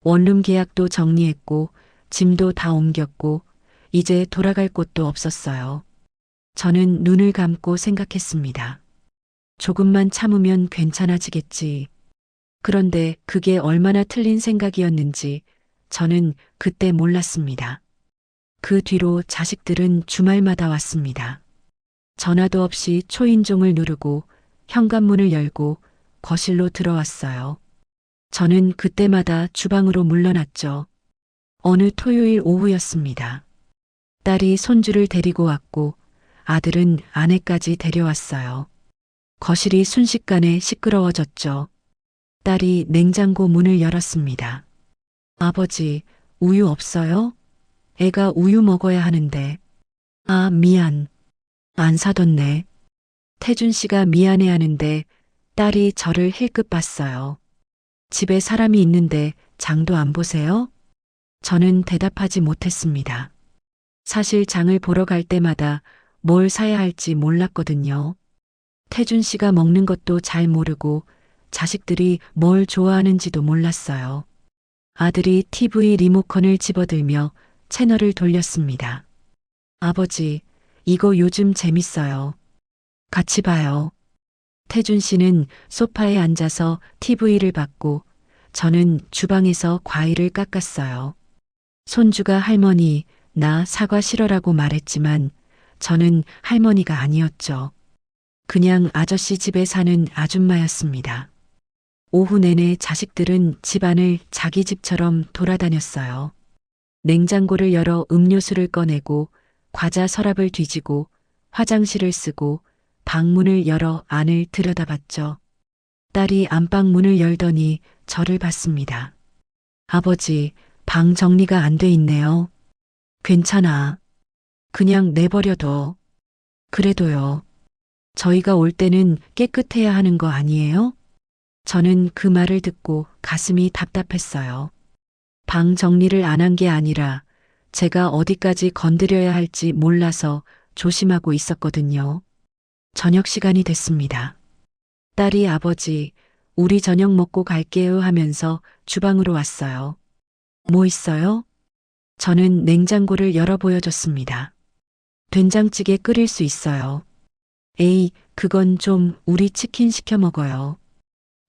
원룸 계약도 정리했고 짐도 다 옮겼고 이제 돌아갈 곳도 없었어요. 저는 눈을 감고 생각했습니다. 조금만 참으면 괜찮아지겠지. 그런데 그게 얼마나 틀린 생각이었는지 저는 그때 몰랐습니다. 그 뒤로 자식들은 주말마다 왔습니다. 전화도 없이 초인종을 누르고 현관문을 열고 거실로 들어왔어요. 저는 그때마다 주방으로 물러났죠. 어느 토요일 오후였습니다. 딸이 손주를 데리고 왔고 아들은 아내까지 데려왔어요. 거실이 순식간에 시끄러워졌죠. 딸이 냉장고 문을 열었습니다. 아버지, 우유 없어요? 애가 우유 먹어야 하는데. 아, 미안. 안 사뒀네. 태준 씨가 미안해 하는데 딸이 저를 힐끗 봤어요. 집에 사람이 있는데 장도 안 보세요? 저는 대답하지 못했습니다. 사실 장을 보러 갈 때마다 뭘 사야 할지 몰랐거든요. 태준 씨가 먹는 것도 잘 모르고 자식들이 뭘 좋아하는지도 몰랐어요. 아들이 TV 리모컨을 집어들며 채널을 돌렸습니다. 아버지, 이거 요즘 재밌어요. 같이 봐요. 태준 씨는 소파에 앉아서 TV를 봤고 저는 주방에서 과일을 깎았어요. 손주가 할머니, 나 사과 싫어라고 말했지만 저는 할머니가 아니었죠. 그냥 아저씨 집에 사는 아줌마였습니다. 오후 내내 자식들은 집안을 자기 집처럼 돌아다녔어요. 냉장고를 열어 음료수를 꺼내고 과자 서랍을 뒤지고 화장실을 쓰고 방문을 열어 안을 들여다봤죠. 딸이 안방 문을 열더니 저를 봤습니다. 아버지, 방 정리가 안 돼 있네요. 괜찮아. 그냥 내버려둬. 그래도요. 저희가 올 때는 깨끗해야 하는 거 아니에요? 저는 그 말을 듣고 가슴이 답답했어요. 방 정리를 안 한 게 아니라 제가 어디까지 건드려야 할지 몰라서 조심하고 있었거든요. 저녁 시간이 됐습니다. 딸이 아버지, 우리 저녁 먹고 갈게요 하면서 주방으로 왔어요. 뭐 있어요? 저는 냉장고를 열어 보여줬습니다. 된장찌개 끓일 수 있어요. 에이, 그건 좀 우리 치킨 시켜 먹어요.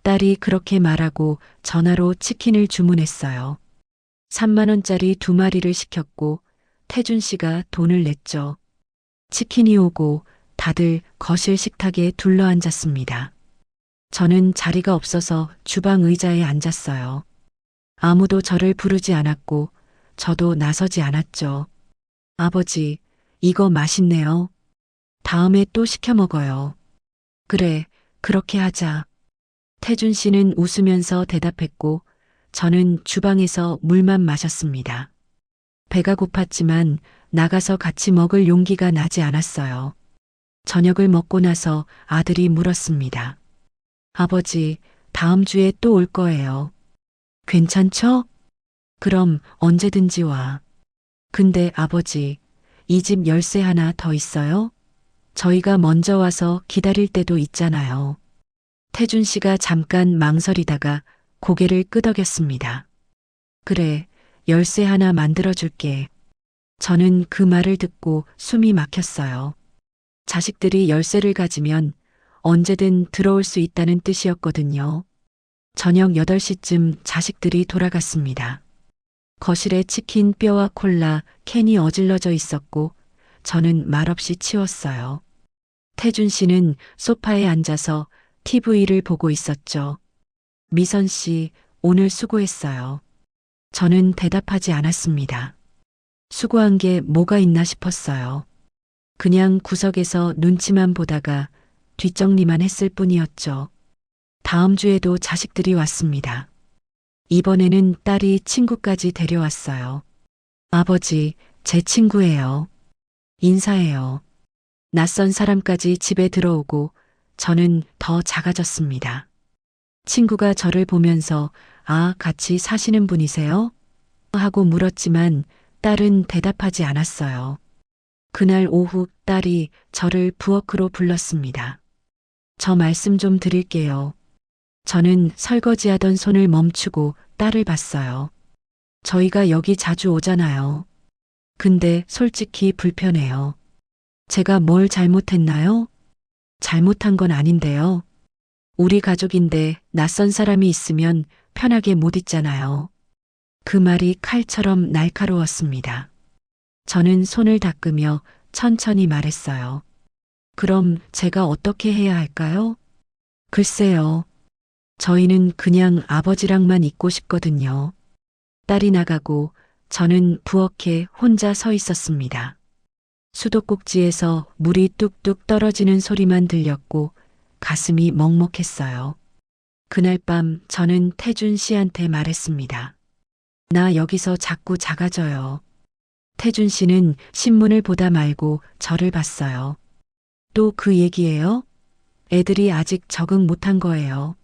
딸이 그렇게 말하고 전화로 치킨을 주문했어요. 3만 원짜리 2마리를 시켰고 태준 씨가 돈을 냈죠. 치킨이 오고 다들 거실 식탁에 둘러앉았습니다. 저는 자리가 없어서 주방 의자에 앉았어요. 아무도 저를 부르지 않았고 저도 나서지 않았죠. 아버지, 이거 맛있네요. 다음에 또 시켜 먹어요. 그래, 그렇게 하자. 태준 씨는 웃으면서 대답했고 저는 주방에서 물만 마셨습니다. 배가 고팠지만 나가서 같이 먹을 용기가 나지 않았어요. 저녁을 먹고 나서 아들이 물었습니다. 아버지, 다음 주에 또 올 거예요. 괜찮죠? 그럼 언제든지 와. 근데 아버지, 이 집 열쇠 하나 더 있어요? 저희가 먼저 와서 기다릴 때도 있잖아요. 태준 씨가 잠깐 망설이다가 고개를 끄덕였습니다. 그래, 열쇠 하나 만들어 줄게. 저는 그 말을 듣고 숨이 막혔어요. 자식들이 열쇠를 가지면 언제든 들어올 수 있다는 뜻이었거든요. 저녁 8시쯤 자식들이 돌아갔습니다. 거실에 치킨 뼈와 콜라 캔이 어질러져 있었고 저는 말없이 치웠어요. 태준 씨는 소파에 앉아서 TV를 보고 있었죠. 미선 씨, 오늘 수고했어요. 저는 대답하지 않았습니다. 수고한 게 뭐가 있나 싶었어요. 그냥 구석에서 눈치만 보다가 뒷정리만 했을 뿐이었죠. 다음 주에도 자식들이 왔습니다. 이번에는 딸이 친구까지 데려왔어요. 아버지, 제 친구예요. 인사해요. 낯선 사람까지 집에 들어오고 저는 더 작아졌습니다. 친구가 저를 보면서 아, 같이 사시는 분이세요? 하고 물었지만 딸은 대답하지 않았어요. 그날 오후 딸이 저를 부엌으로 불렀습니다. 저 말씀 좀 드릴게요. 저는 설거지하던 손을 멈추고 딸을 봤어요. 저희가 여기 자주 오잖아요. 근데 솔직히 불편해요. 제가 뭘 잘못했나요? 잘못한 건 아닌데요. 우리 가족인데 낯선 사람이 있으면 편하게 못 있잖아요. 그 말이 칼처럼 날카로웠습니다. 저는 손을 닦으며 천천히 말했어요. 그럼 제가 어떻게 해야 할까요? 글쎄요. 저희는 그냥 아버지랑만 있고 싶거든요. 딸이 나가고 저는 부엌에 혼자 서 있었습니다. 수도꼭지에서 물이 뚝뚝 떨어지는 소리만 들렸고 가슴이 먹먹했어요. 그날 밤 저는 태준 씨한테 말했습니다. 나 여기서 자꾸 작아져요. 태준 씨는 신문을 보다 말고 저를 봤어요. 또 그 얘기예요? 애들이 아직 적응 못한 거예요.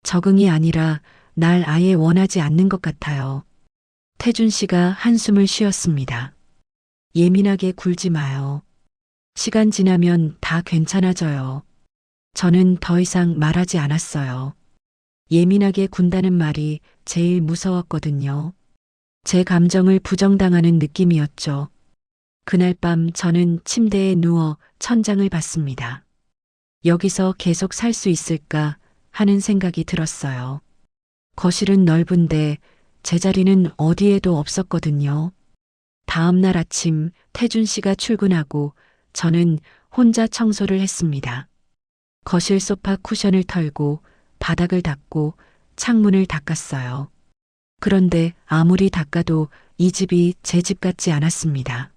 적응이 아니라 날 아예 원하지 않는 것 같아요. 태준 씨가 한숨을 쉬었습니다. 예민하게 굴지 마요. 시간 지나면 다 괜찮아져요. 저는 더 이상 말하지 않았어요. 예민하게 군다는 말이 제일 무서웠거든요. 제 감정을 부정당하는 느낌이었죠. 그날 밤 저는 침대에 누워 천장을 봤습니다. 여기서 계속 살 수 있을까 하는 생각이 들었어요. 거실은 넓은데 제자리는 어디에도 없었거든요. 다음 날 아침 태준 씨가 출근하고 저는 혼자 청소를 했습니다. 거실 소파 쿠션을 털고 바닥을 닦고 창문을 닦았어요. 그런데 아무리 닦아도 이 집이 제 집 같지 않았습니다.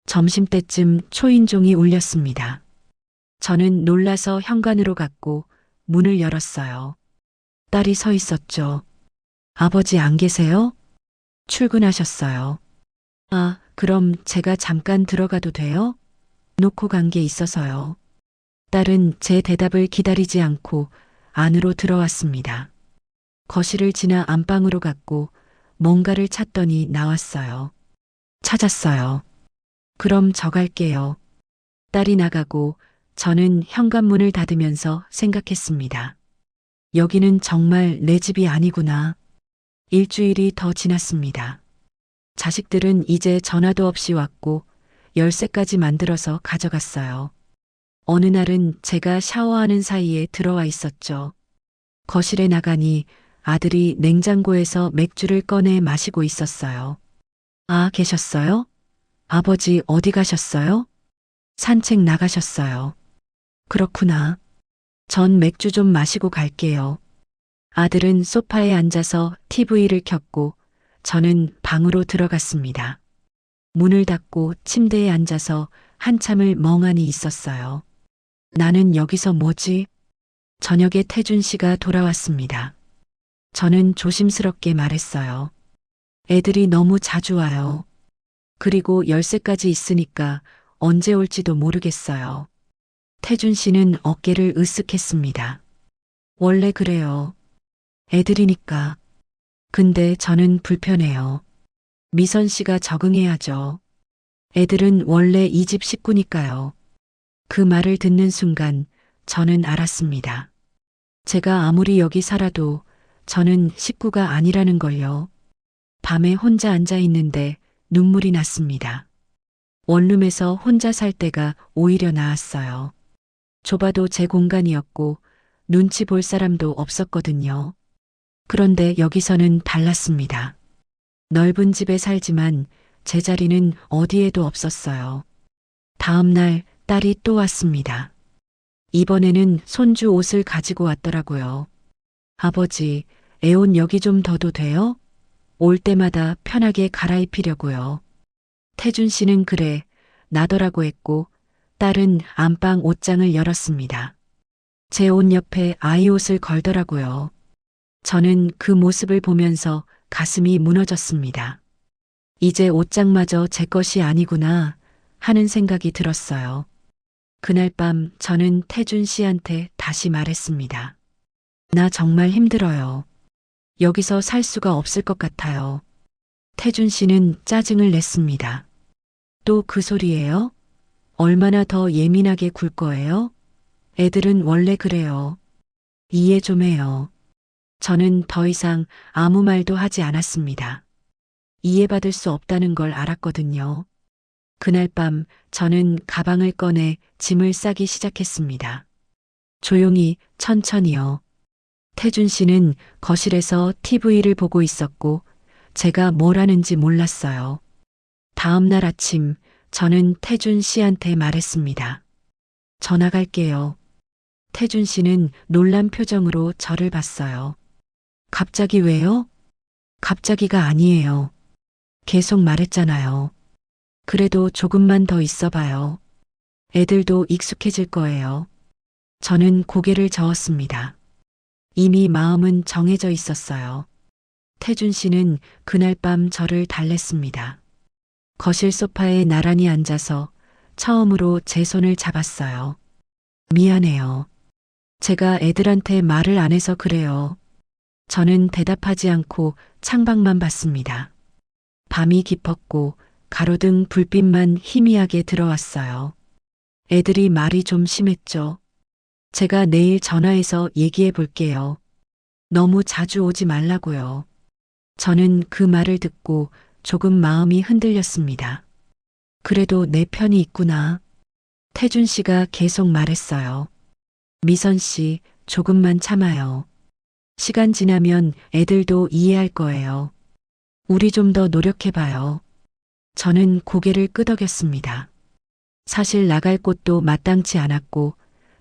점심때쯤 초인종이 울렸습니다. 저는 놀라서 현관으로 갔고 문을 열었어요. 딸이 서 있었죠. 아버지 안 계세요? 출근하셨어요. 아, 그럼 제가 잠깐 들어가도 돼요? 놓고 간 게 있어서요. 딸은 제 대답을 기다리지 않고 안으로 들어왔습니다. 거실을 지나 안방으로 갔고 뭔가를 찾더니 나왔어요. 찾았어요. 그럼 저 갈게요. 딸이 나가고 저는 현관문을 닫으면서 생각했습니다. 여기는 정말 내 집이 아니구나. 일주일이 더 지났습니다. 자식들은 이제 전화도 없이 왔고 열쇠까지 만들어서 가져갔어요. 어느 날은 제가 샤워하는 사이에 들어와 있었죠. 거실에 나가니 아들이 냉장고에서 맥주를 꺼내 마시고 있었어요. 아, 계셨어요? 아버지 어디 가셨어요? 산책 나가셨어요. 그렇구나. 전 맥주 좀 마시고 갈게요. 아들은 소파에 앉아서 TV를 켰고 저는 방으로 들어갔습니다. 문을 닫고 침대에 앉아서 한참을 멍하니 있었어요. 나는 여기서 뭐지? 저녁에 태준 씨가 돌아왔습니다. 저는 조심스럽게 말했어요. 애들이 너무 자주 와요. 그리고 열쇠까지 있으니까 언제 올지도 모르겠어요. 태준 씨는 어깨를 으쓱했습니다. 원래 그래요. 애들이니까. 근데 저는 불편해요. 미선 씨가 적응해야죠. 애들은 원래 이 집 식구니까요. 그 말을 듣는 순간 저는 알았습니다. 제가 아무리 여기 살아도 저는 식구가 아니라는 걸요. 밤에 혼자 앉아 있는데 눈물이 났습니다. 원룸에서 혼자 살 때가 오히려 나았어요. 좁아도 제 공간이었고 눈치 볼 사람도 없었거든요. 그런데 여기서는 달랐습니다. 넓은 집에 살지만 제 자리는 어디에도 없었어요. 다음 날 딸이 또 왔습니다. 이번에는 손주 옷을 가지고 왔더라고요. 아버지, 애 옷 여기 좀 둬도 돼요? 올 때마다 편하게 갈아입히려고요. 태준 씨는 그래, 나더라고 했고, 딸은 안방 옷장을 열었습니다. 제 옷 옆에 아이 옷을 걸더라고요. 저는 그 모습을 보면서 가슴이 무너졌습니다. 이제 옷장마저 제 것이 아니구나 하는 생각이 들었어요. 그날 밤 저는 태준 씨한테 다시 말했습니다. 나 정말 힘들어요. 여기서 살 수가 없을 것 같아요. 태준 씨는 짜증을 냈습니다. 또 그 소리예요? 얼마나 더 예민하게 굴 거예요? 애들은 원래 그래요. 이해 좀 해요. 저는 더 이상 아무 말도 하지 않았습니다. 이해받을 수 없다는 걸 알았거든요. 그날 밤 저는 가방을 꺼내 짐을 싸기 시작했습니다. 조용히 천천히요. 태준 씨는 거실에서 TV를 보고 있었고 제가 뭘 하는지 몰랐어요. 다음 날 아침 저는 태준 씨한테 말했습니다. 전화 갈게요. 태준 씨는 놀란 표정으로 저를 봤어요. 갑자기 왜요? 갑자기가 아니에요. 계속 말했잖아요. 그래도 조금만 더 있어봐요. 애들도 익숙해질 거예요. 저는 고개를 저었습니다. 이미 마음은 정해져 있었어요. 태준 씨는 그날 밤 저를 달랬습니다. 거실 소파에 나란히 앉아서 처음으로 제 손을 잡았어요. 미안해요. 제가 애들한테 말을 안 해서 그래요. 저는 대답하지 않고 창밖만 봤습니다. 밤이 깊었고 가로등 불빛만 희미하게 들어왔어요. 애들이 말이 좀 심했죠. 제가 내일 전화해서 얘기해 볼게요. 너무 자주 오지 말라고요. 저는 그 말을 듣고 조금 마음이 흔들렸습니다. 그래도 내 편이 있구나. 태준 씨가 계속 말했어요. 미선 씨, 조금만 참아요. 시간 지나면 애들도 이해할 거예요. 우리 좀 더 노력해봐요. 저는 고개를 끄덕였습니다. 사실 나갈 곳도 마땅치 않았고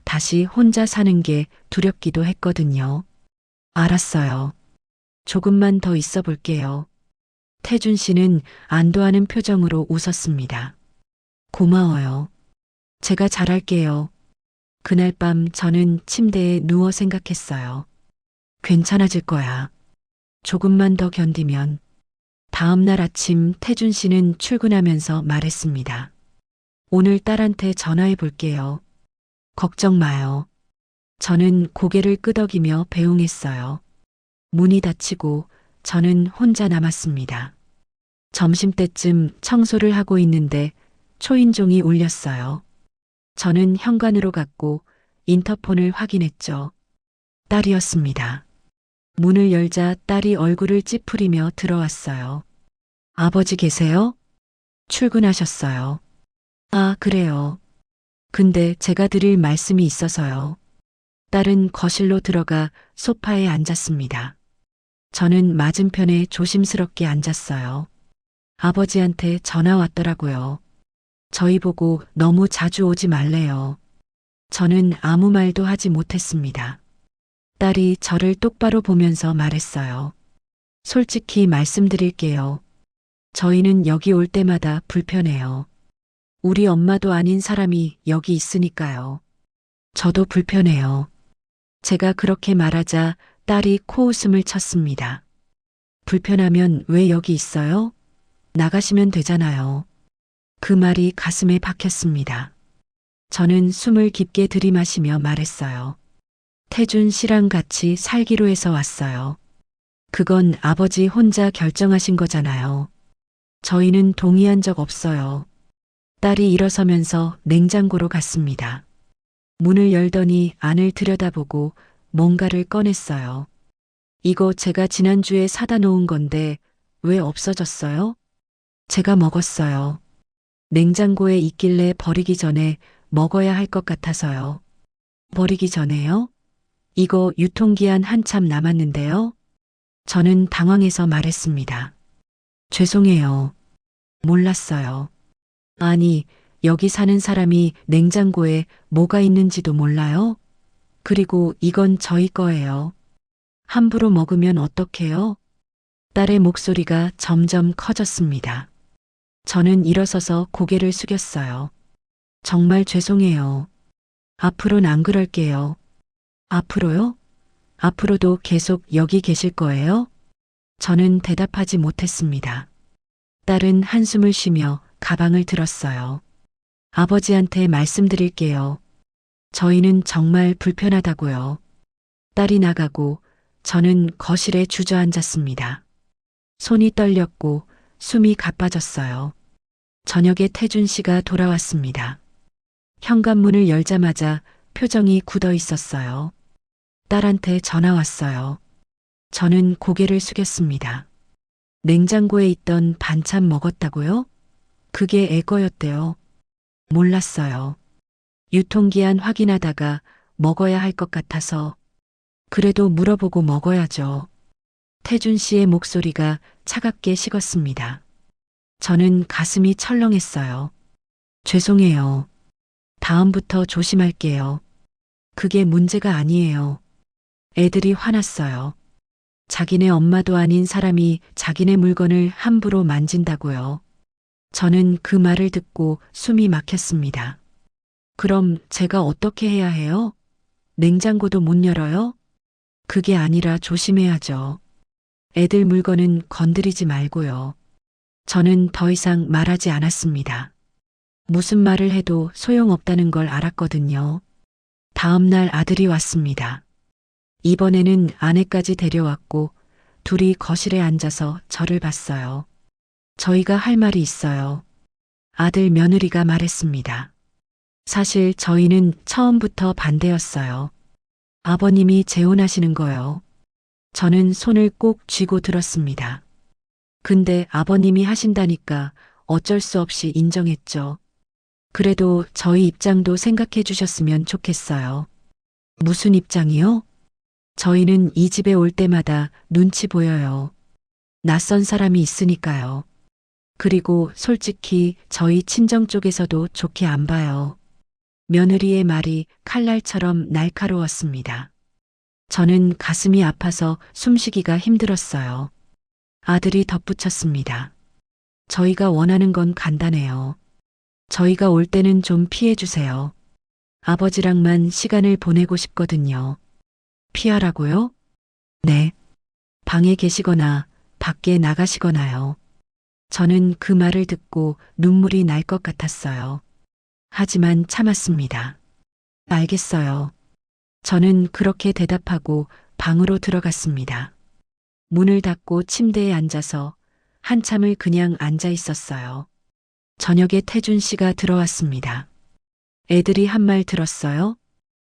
다시 혼자 사는 게 두렵기도 했거든요. 알았어요. 조금만 더 있어 볼게요. 태준 씨는 안도하는 표정으로 웃었습니다. 고마워요. 제가 잘할게요. 그날 밤 저는 침대에 누워 생각했어요. 괜찮아질 거야. 조금만 더 견디면. 다음 날 아침 태준 씨는 출근하면서 말했습니다. 오늘 딸한테 전화해 볼게요. 걱정 마요. 저는 고개를 끄덕이며 배웅했어요. 문이 닫히고 저는 혼자 남았습니다. 점심때쯤 청소를 하고 있는데 초인종이 울렸어요. 저는 현관으로 갔고 인터폰을 확인했죠. 딸이었습니다. 문을 열자 딸이 얼굴을 찌푸리며 들어왔어요. 아버지 계세요? 출근하셨어요. 아, 그래요. 근데 제가 드릴 말씀이 있어서요. 딸은 거실로 들어가 소파에 앉았습니다. 저는 맞은편에 조심스럽게 앉았어요. 아버지한테 전화 왔더라고요. 저희 보고 너무 자주 오지 말래요. 저는 아무 말도 하지 못했습니다. 딸이 저를 똑바로 보면서 말했어요. 솔직히 말씀드릴게요. 저희는 여기 올 때마다 불편해요. 우리 엄마도 아닌 사람이 여기 있으니까요. 저도 불편해요. 제가 그렇게 말하자 딸이 코웃음을 쳤습니다. 불편하면 왜 여기 있어요? 나가시면 되잖아요. 그 말이 가슴에 박혔습니다. 저는 숨을 깊게 들이마시며 말했어요. 태준 씨랑 같이 살기로 해서 왔어요. 그건 아버지 혼자 결정하신 거잖아요. 저희는 동의한 적 없어요. 딸이 일어서면서 냉장고로 갔습니다. 문을 열더니 안을 들여다보고 뭔가를 꺼냈어요. 이거 제가 지난주에 사다 놓은 건데 왜 없어졌어요? 제가 먹었어요. 냉장고에 있길래 버리기 전에 먹어야 할 것 같아서요. 버리기 전에요? 이거 유통기한 한참 남았는데요? 저는 당황해서 말했습니다. 죄송해요. 몰랐어요. 아니, 여기 사는 사람이 냉장고에 뭐가 있는지도 몰라요? 그리고 이건 저희 거예요. 함부로 먹으면 어떡해요? 딸의 목소리가 점점 커졌습니다. 저는 일어서서 고개를 숙였어요. 정말 죄송해요. 앞으로는 안 그럴게요. 앞으로요? 앞으로도 계속 여기 계실 거예요? 저는 대답하지 못했습니다. 딸은 한숨을 쉬며 가방을 들었어요. 아버지한테 말씀드릴게요. 저희는 정말 불편하다고요. 딸이 나가고 저는 거실에 주저앉았습니다. 손이 떨렸고 숨이 가빠졌어요. 저녁에 태준 씨가 돌아왔습니다. 현관문을 열자마자 표정이 굳어 있었어요. 딸한테 전화 왔어요. 저는 고개를 숙였습니다. 냉장고에 있던 반찬 먹었다고요? 그게 애 거였대요. 몰랐어요. 유통기한 확인하다가 먹어야 할 것 같아서. 그래도 물어보고 먹어야죠. 태준 씨의 목소리가 차갑게 식었습니다. 저는 가슴이 철렁했어요. 죄송해요. 다음부터 조심할게요. 그게 문제가 아니에요. 애들이 화났어요. 자기네 엄마도 아닌 사람이 자기네 물건을 함부로 만진다고요. 저는 그 말을 듣고 숨이 막혔습니다. 그럼 제가 어떻게 해야 해요? 냉장고도 못 열어요? 그게 아니라 조심해야죠. 애들 물건은 건드리지 말고요. 저는 더 이상 말하지 않았습니다. 무슨 말을 해도 소용없다는 걸 알았거든요. 다음 날 아들이 왔습니다. 이번에는 아내까지 데려왔고 둘이 거실에 앉아서 저를 봤어요. 저희가 할 말이 있어요. 아들 며느리가 말했습니다. 사실 저희는 처음부터 반대였어요. 아버님이 재혼하시는 거요. 저는 손을 꼭 쥐고 들었습니다. 근데 아버님이 하신다니까 어쩔 수 없이 인정했죠. 그래도 저희 입장도 생각해 주셨으면 좋겠어요. 무슨 입장이요? 저희는 이 집에 올 때마다 눈치 보여요. 낯선 사람이 있으니까요. 그리고 솔직히 저희 친정 쪽에서도 좋게 안 봐요. 며느리의 말이 칼날처럼 날카로웠습니다. 저는 가슴이 아파서 숨쉬기가 힘들었어요. 아들이 덧붙였습니다. 저희가 원하는 건 간단해요. 저희가 올 때는 좀 피해 주세요. 아버지랑만 시간을 보내고 싶거든요. 피하라고요? 네. 방에 계시거나 밖에 나가시거나요. 저는 그 말을 듣고 눈물이 날 것 같았어요. 하지만 참았습니다. 알겠어요. 저는 그렇게 대답하고 방으로 들어갔습니다. 문을 닫고 침대에 앉아서 한참을 그냥 앉아 있었어요. 저녁에 태준 씨가 들어왔습니다. 애들이 한 말 들었어요?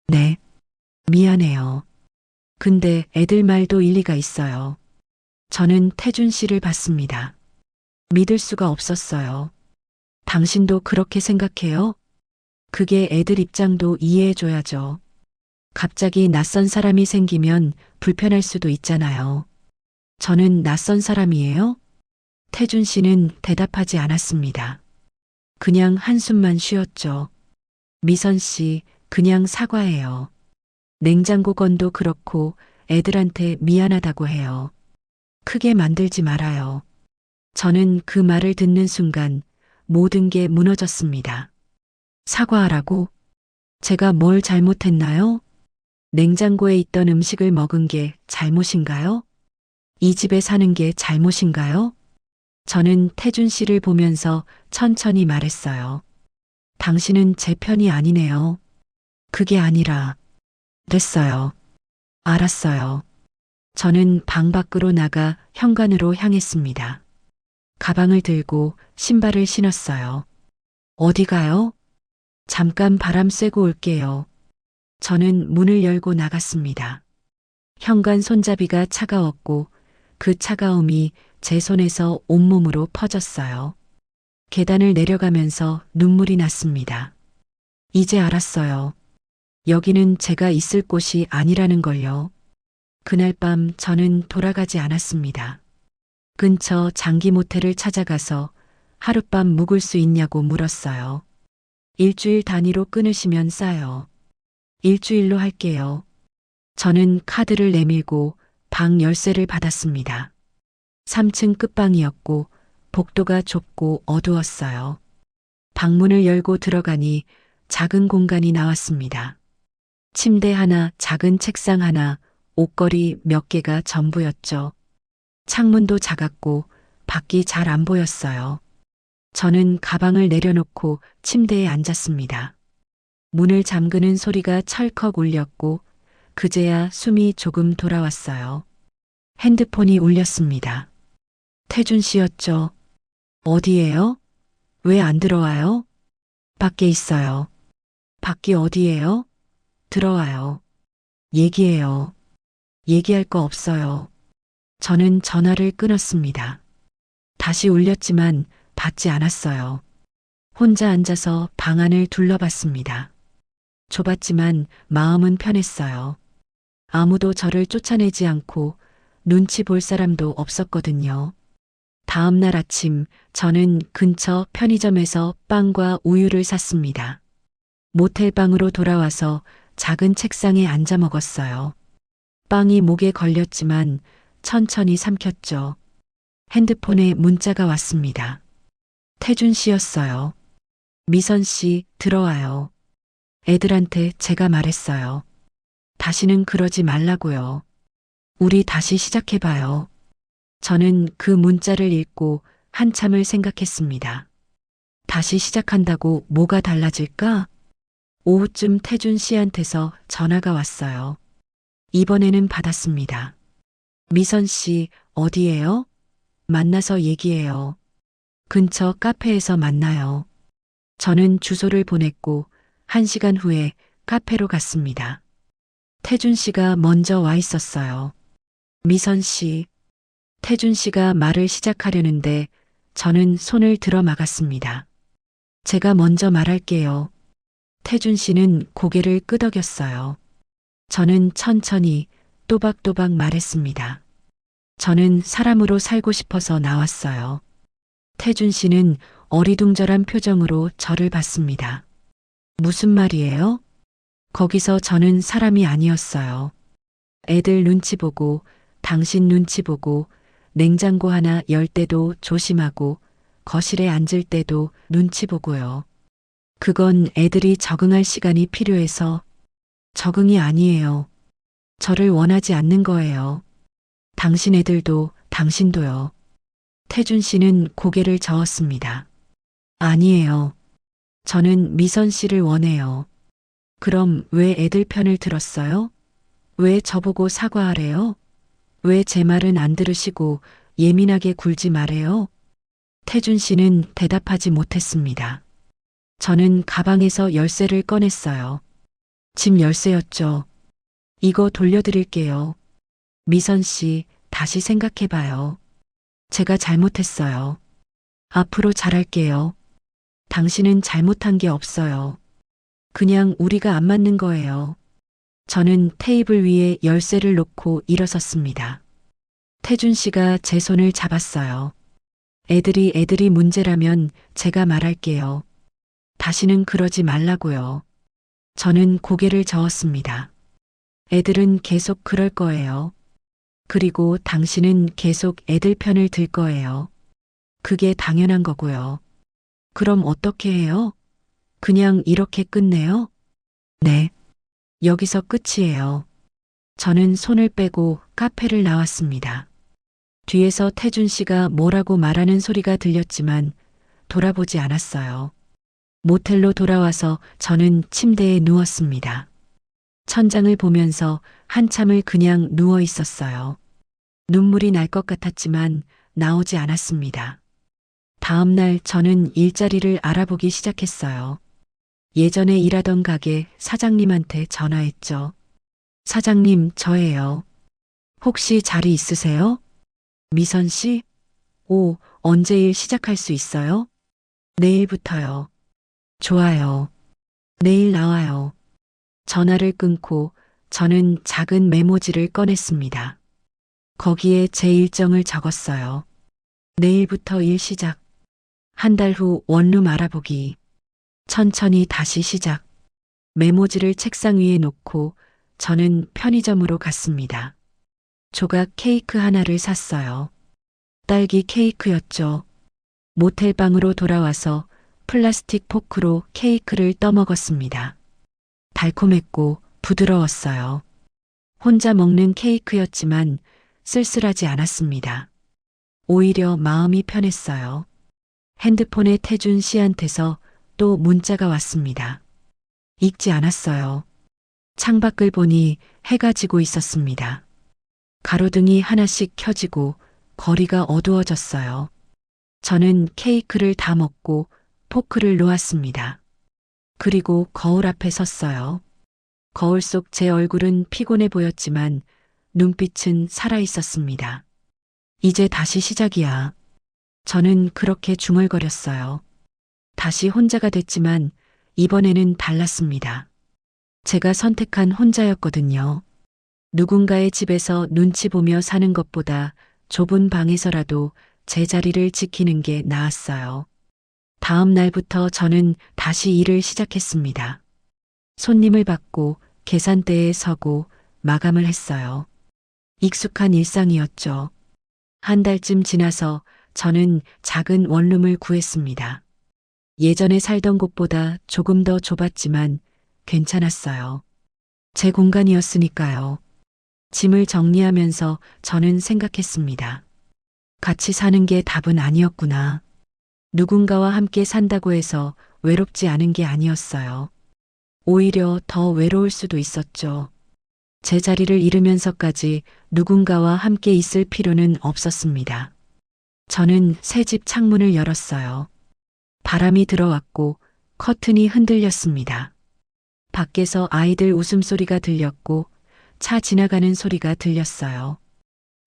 네. 미안해요. 근데 애들 말도 일리가 있어요. 저는 태준 씨를 봤습니다. 믿을 수가 없었어요. 당신도 그렇게 생각해요? 그게 애들 입장도 이해해줘야죠. 갑자기 낯선 사람이 생기면 불편할 수도 있잖아요. 저는 낯선 사람이에요? 태준 씨는 대답하지 않았습니다. 그냥 한숨만 쉬었죠. 미선 씨, 그냥 사과해요. 냉장고 건도 그렇고 애들한테 미안하다고 해요. 크게 만들지 말아요. 저는 그 말을 듣는 순간 모든 게 무너졌습니다. 사과하라고? 제가 뭘 잘못했나요? 냉장고에 있던 음식을 먹은 게 잘못인가요? 이 집에 사는 게 잘못인가요? 저는 태준 씨를 보면서 천천히 말했어요. 당신은 제 편이 아니네요. 그게 아니라, 됐어요. 알았어요. 저는 방 밖으로 나가 현관으로 향했습니다. 가방을 들고 신발을 신었어요. 어디 가요? 잠깐 바람 쐬고 올게요. 저는 문을 열고 나갔습니다. 현관 손잡이가 차가웠고 그 차가움이 제 손에서 온몸으로 퍼졌어요. 계단을 내려가면서 눈물이 났습니다. 이제 알았어요. 여기는 제가 있을 곳이 아니라는 걸요. 그날 밤 저는 돌아가지 않았습니다. 근처 장기 모텔을 찾아가서 하룻밤 묵을 수 있냐고 물었어요. 일주일 단위로 끊으시면 싸요. 일주일로 할게요. 저는 카드를 내밀고 방 열쇠를 받았습니다. 3층 끝방이었고 복도가 좁고 어두웠어요. 방문을 열고 들어가니 작은 공간이 나왔습니다. 침대 하나, 작은 책상 하나, 옷걸이 몇 개가 전부였죠. 창문도 작았고 밖이 잘 안 보였어요. 저는 가방을 내려놓고 침대에 앉았습니다. 문을 잠그는 소리가 철컥 울렸고 그제야 숨이 조금 돌아왔어요. 핸드폰이 울렸습니다. 태준 씨였죠. 어디예요? 왜 안 들어와요? 밖에 있어요. 밖이 어디예요? 들어와요. 얘기해요. 얘기할 거 없어요. 저는 전화를 끊었습니다. 다시 울렸지만 받지 않았어요. 혼자 앉아서 방 안을 둘러봤습니다. 좁았지만 마음은 편했어요. 아무도 저를 쫓아내지 않고 눈치 볼 사람도 없었거든요. 다음 날 아침 저는 근처 편의점에서 빵과 우유를 샀습니다. 모텔 방으로 돌아와서 작은 책상에 앉아 먹었어요. 빵이 목에 걸렸지만 천천히 삼켰죠. 핸드폰에 문자가 왔습니다. 태준 씨였어요. 미선 씨, 들어와요. 애들한테 제가 말했어요. 다시는 그러지 말라고요. 우리 다시 시작해봐요. 저는 그 문자를 읽고 한참을 생각했습니다. 다시 시작한다고 뭐가 달라질까? 오후쯤 태준 씨한테서 전화가 왔어요. 이번에는 받았습니다. 미선 씨, 어디예요? 만나서 얘기해요. 근처 카페에서 만나요. 저는 주소를 보냈고 1시간 후에 카페로 갔습니다. 태준 씨가 먼저 와 있었어요. 미선 씨. 태준 씨가 말을 시작하려는데 저는 손을 들어 막았습니다. 제가 먼저 말할게요. 태준 씨는 고개를 끄덕였어요. 저는 천천히 또박또박 말했습니다. 저는 사람으로 살고 싶어서 나왔어요. 태준 씨는 어리둥절한 표정으로 저를 봤습니다. 무슨 말이에요? 거기서 저는 사람이 아니었어요. 애들 눈치 보고, 당신 눈치 보고, 냉장고 하나 열 때도 조심하고, 거실에 앉을 때도 눈치 보고요. 그건 애들이 적응할 시간이 필요해서 적응이 아니에요. 저를 원하지 않는 거예요. 당신 애들도, 당신도요. 태준 씨는 고개를 저었습니다. 아니에요. 저는 미선 씨를 원해요. 그럼 왜 애들 편을 들었어요? 왜 저보고 사과하래요? 왜 제 말은 안 들으시고 예민하게 굴지 말래요? 태준 씨는 대답하지 못했습니다. 저는 가방에서 열쇠를 꺼냈어요. 집 열쇠였죠. 이거 돌려드릴게요. 미선 씨, 다시 생각해봐요. 제가 잘못했어요. 앞으로 잘할게요. 당신은 잘못한 게 없어요. 그냥 우리가 안 맞는 거예요. 저는 테이블 위에 열쇠를 놓고 일어섰습니다. 태준 씨가 제 손을 잡았어요. 애들이 문제라면 제가 말할게요. 다시는 그러지 말라고요. 저는 고개를 저었습니다. 애들은 계속 그럴 거예요. 그리고 당신은 계속 애들 편을 들 거예요. 그게 당연한 거고요. 그럼 어떻게 해요? 그냥 이렇게 끝내요? 네. 여기서 끝이에요. 저는 손을 빼고 카페를 나왔습니다. 뒤에서 태준 씨가 뭐라고 말하는 소리가 들렸지만 돌아보지 않았어요. 모텔로 돌아와서 저는 침대에 누웠습니다. 천장을 보면서 한참을 그냥 누워 있었어요. 눈물이 날 것 같았지만 나오지 않았습니다. 다음 날 저는 일자리를 알아보기 시작했어요. 예전에 일하던 가게 사장님한테 전화했죠. 사장님, 저예요. 혹시 자리 있으세요? 미선 씨? 오, 언제 일 시작할 수 있어요? 내일부터요. 좋아요. 내일 나와요. 전화를 끊고 저는 작은 메모지를 꺼냈습니다. 거기에 제 일정을 적었어요. 내일부터 일 시작. 한 달 후 원룸 알아보기. 천천히 다시 시작. 메모지를 책상 위에 놓고 저는 편의점으로 갔습니다. 조각 케이크 하나를 샀어요. 딸기 케이크였죠. 모텔방으로 돌아와서 플라스틱 포크로 케이크를 떠먹었습니다. 달콤했고 부드러웠어요. 혼자 먹는 케이크였지만 쓸쓸하지 않았습니다. 오히려 마음이 편했어요. 핸드폰에 태준 씨한테서 또 문자가 왔습니다. 읽지 않았어요. 창밖을 보니 해가 지고 있었습니다. 가로등이 하나씩 켜지고 거리가 어두워졌어요. 저는 케이크를 다 먹고 포크를 놓았습니다. 그리고 거울 앞에 섰어요. 거울 속 제 얼굴은 피곤해 보였지만 눈빛은 살아 있었습니다. 이제 다시 시작이야. 저는 그렇게 중얼거렸어요. 다시 혼자가 됐지만 이번에는 달랐습니다. 제가 선택한 혼자였거든요. 누군가의 집에서 눈치 보며 사는 것보다 좁은 방에서라도 제 자리를 지키는 게 나았어요. 다음 날부터 저는 다시 일을 시작했습니다. 손님을 받고 계산대에 서고 마감을 했어요. 익숙한 일상이었죠. 한 달쯤 지나서 저는 작은 원룸을 구했습니다. 예전에 살던 곳보다 조금 더 좁았지만 괜찮았어요. 제 공간이었으니까요. 짐을 정리하면서 저는 생각했습니다. 같이 사는 게 답은 아니었구나. 누군가와 함께 산다고 해서 외롭지 않은 게 아니었어요. 오히려 더 외로울 수도 있었죠. 제 자리를 잃으면서까지 누군가와 함께 있을 필요는 없었습니다. 저는 새 집 창문을 열었어요. 바람이 들어왔고 커튼이 흔들렸습니다. 밖에서 아이들 웃음소리가 들렸고 차 지나가는 소리가 들렸어요.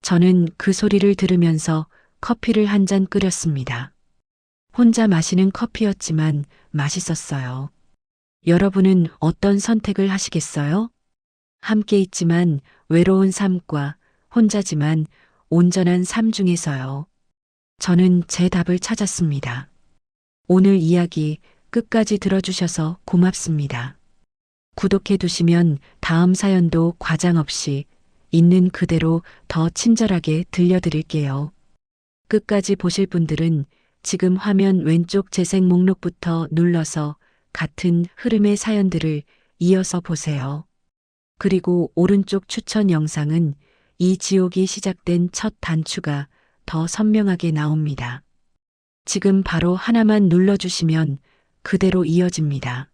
저는 그 소리를 들으면서 커피를 한 잔 끓였습니다. 혼자 마시는 커피였지만 맛있었어요. 여러분은 어떤 선택을 하시겠어요? 함께 있지만 외로운 삶과 혼자지만 온전한 삶 중에서요. 저는 제 답을 찾았습니다. 오늘 이야기 끝까지 들어주셔서 고맙습니다. 구독해 두시면 다음 사연도 과장 없이 있는 그대로 더 친절하게 들려드릴게요. 끝까지 보실 분들은 지금 화면 왼쪽 재생 목록부터 눌러서 같은 흐름의 사연들을 이어서 보세요. 그리고 오른쪽 추천 영상은 이 지옥이 시작된 첫 단추가 더 선명하게 나옵니다. 지금 바로 하나만 눌러주시면 그대로 이어집니다.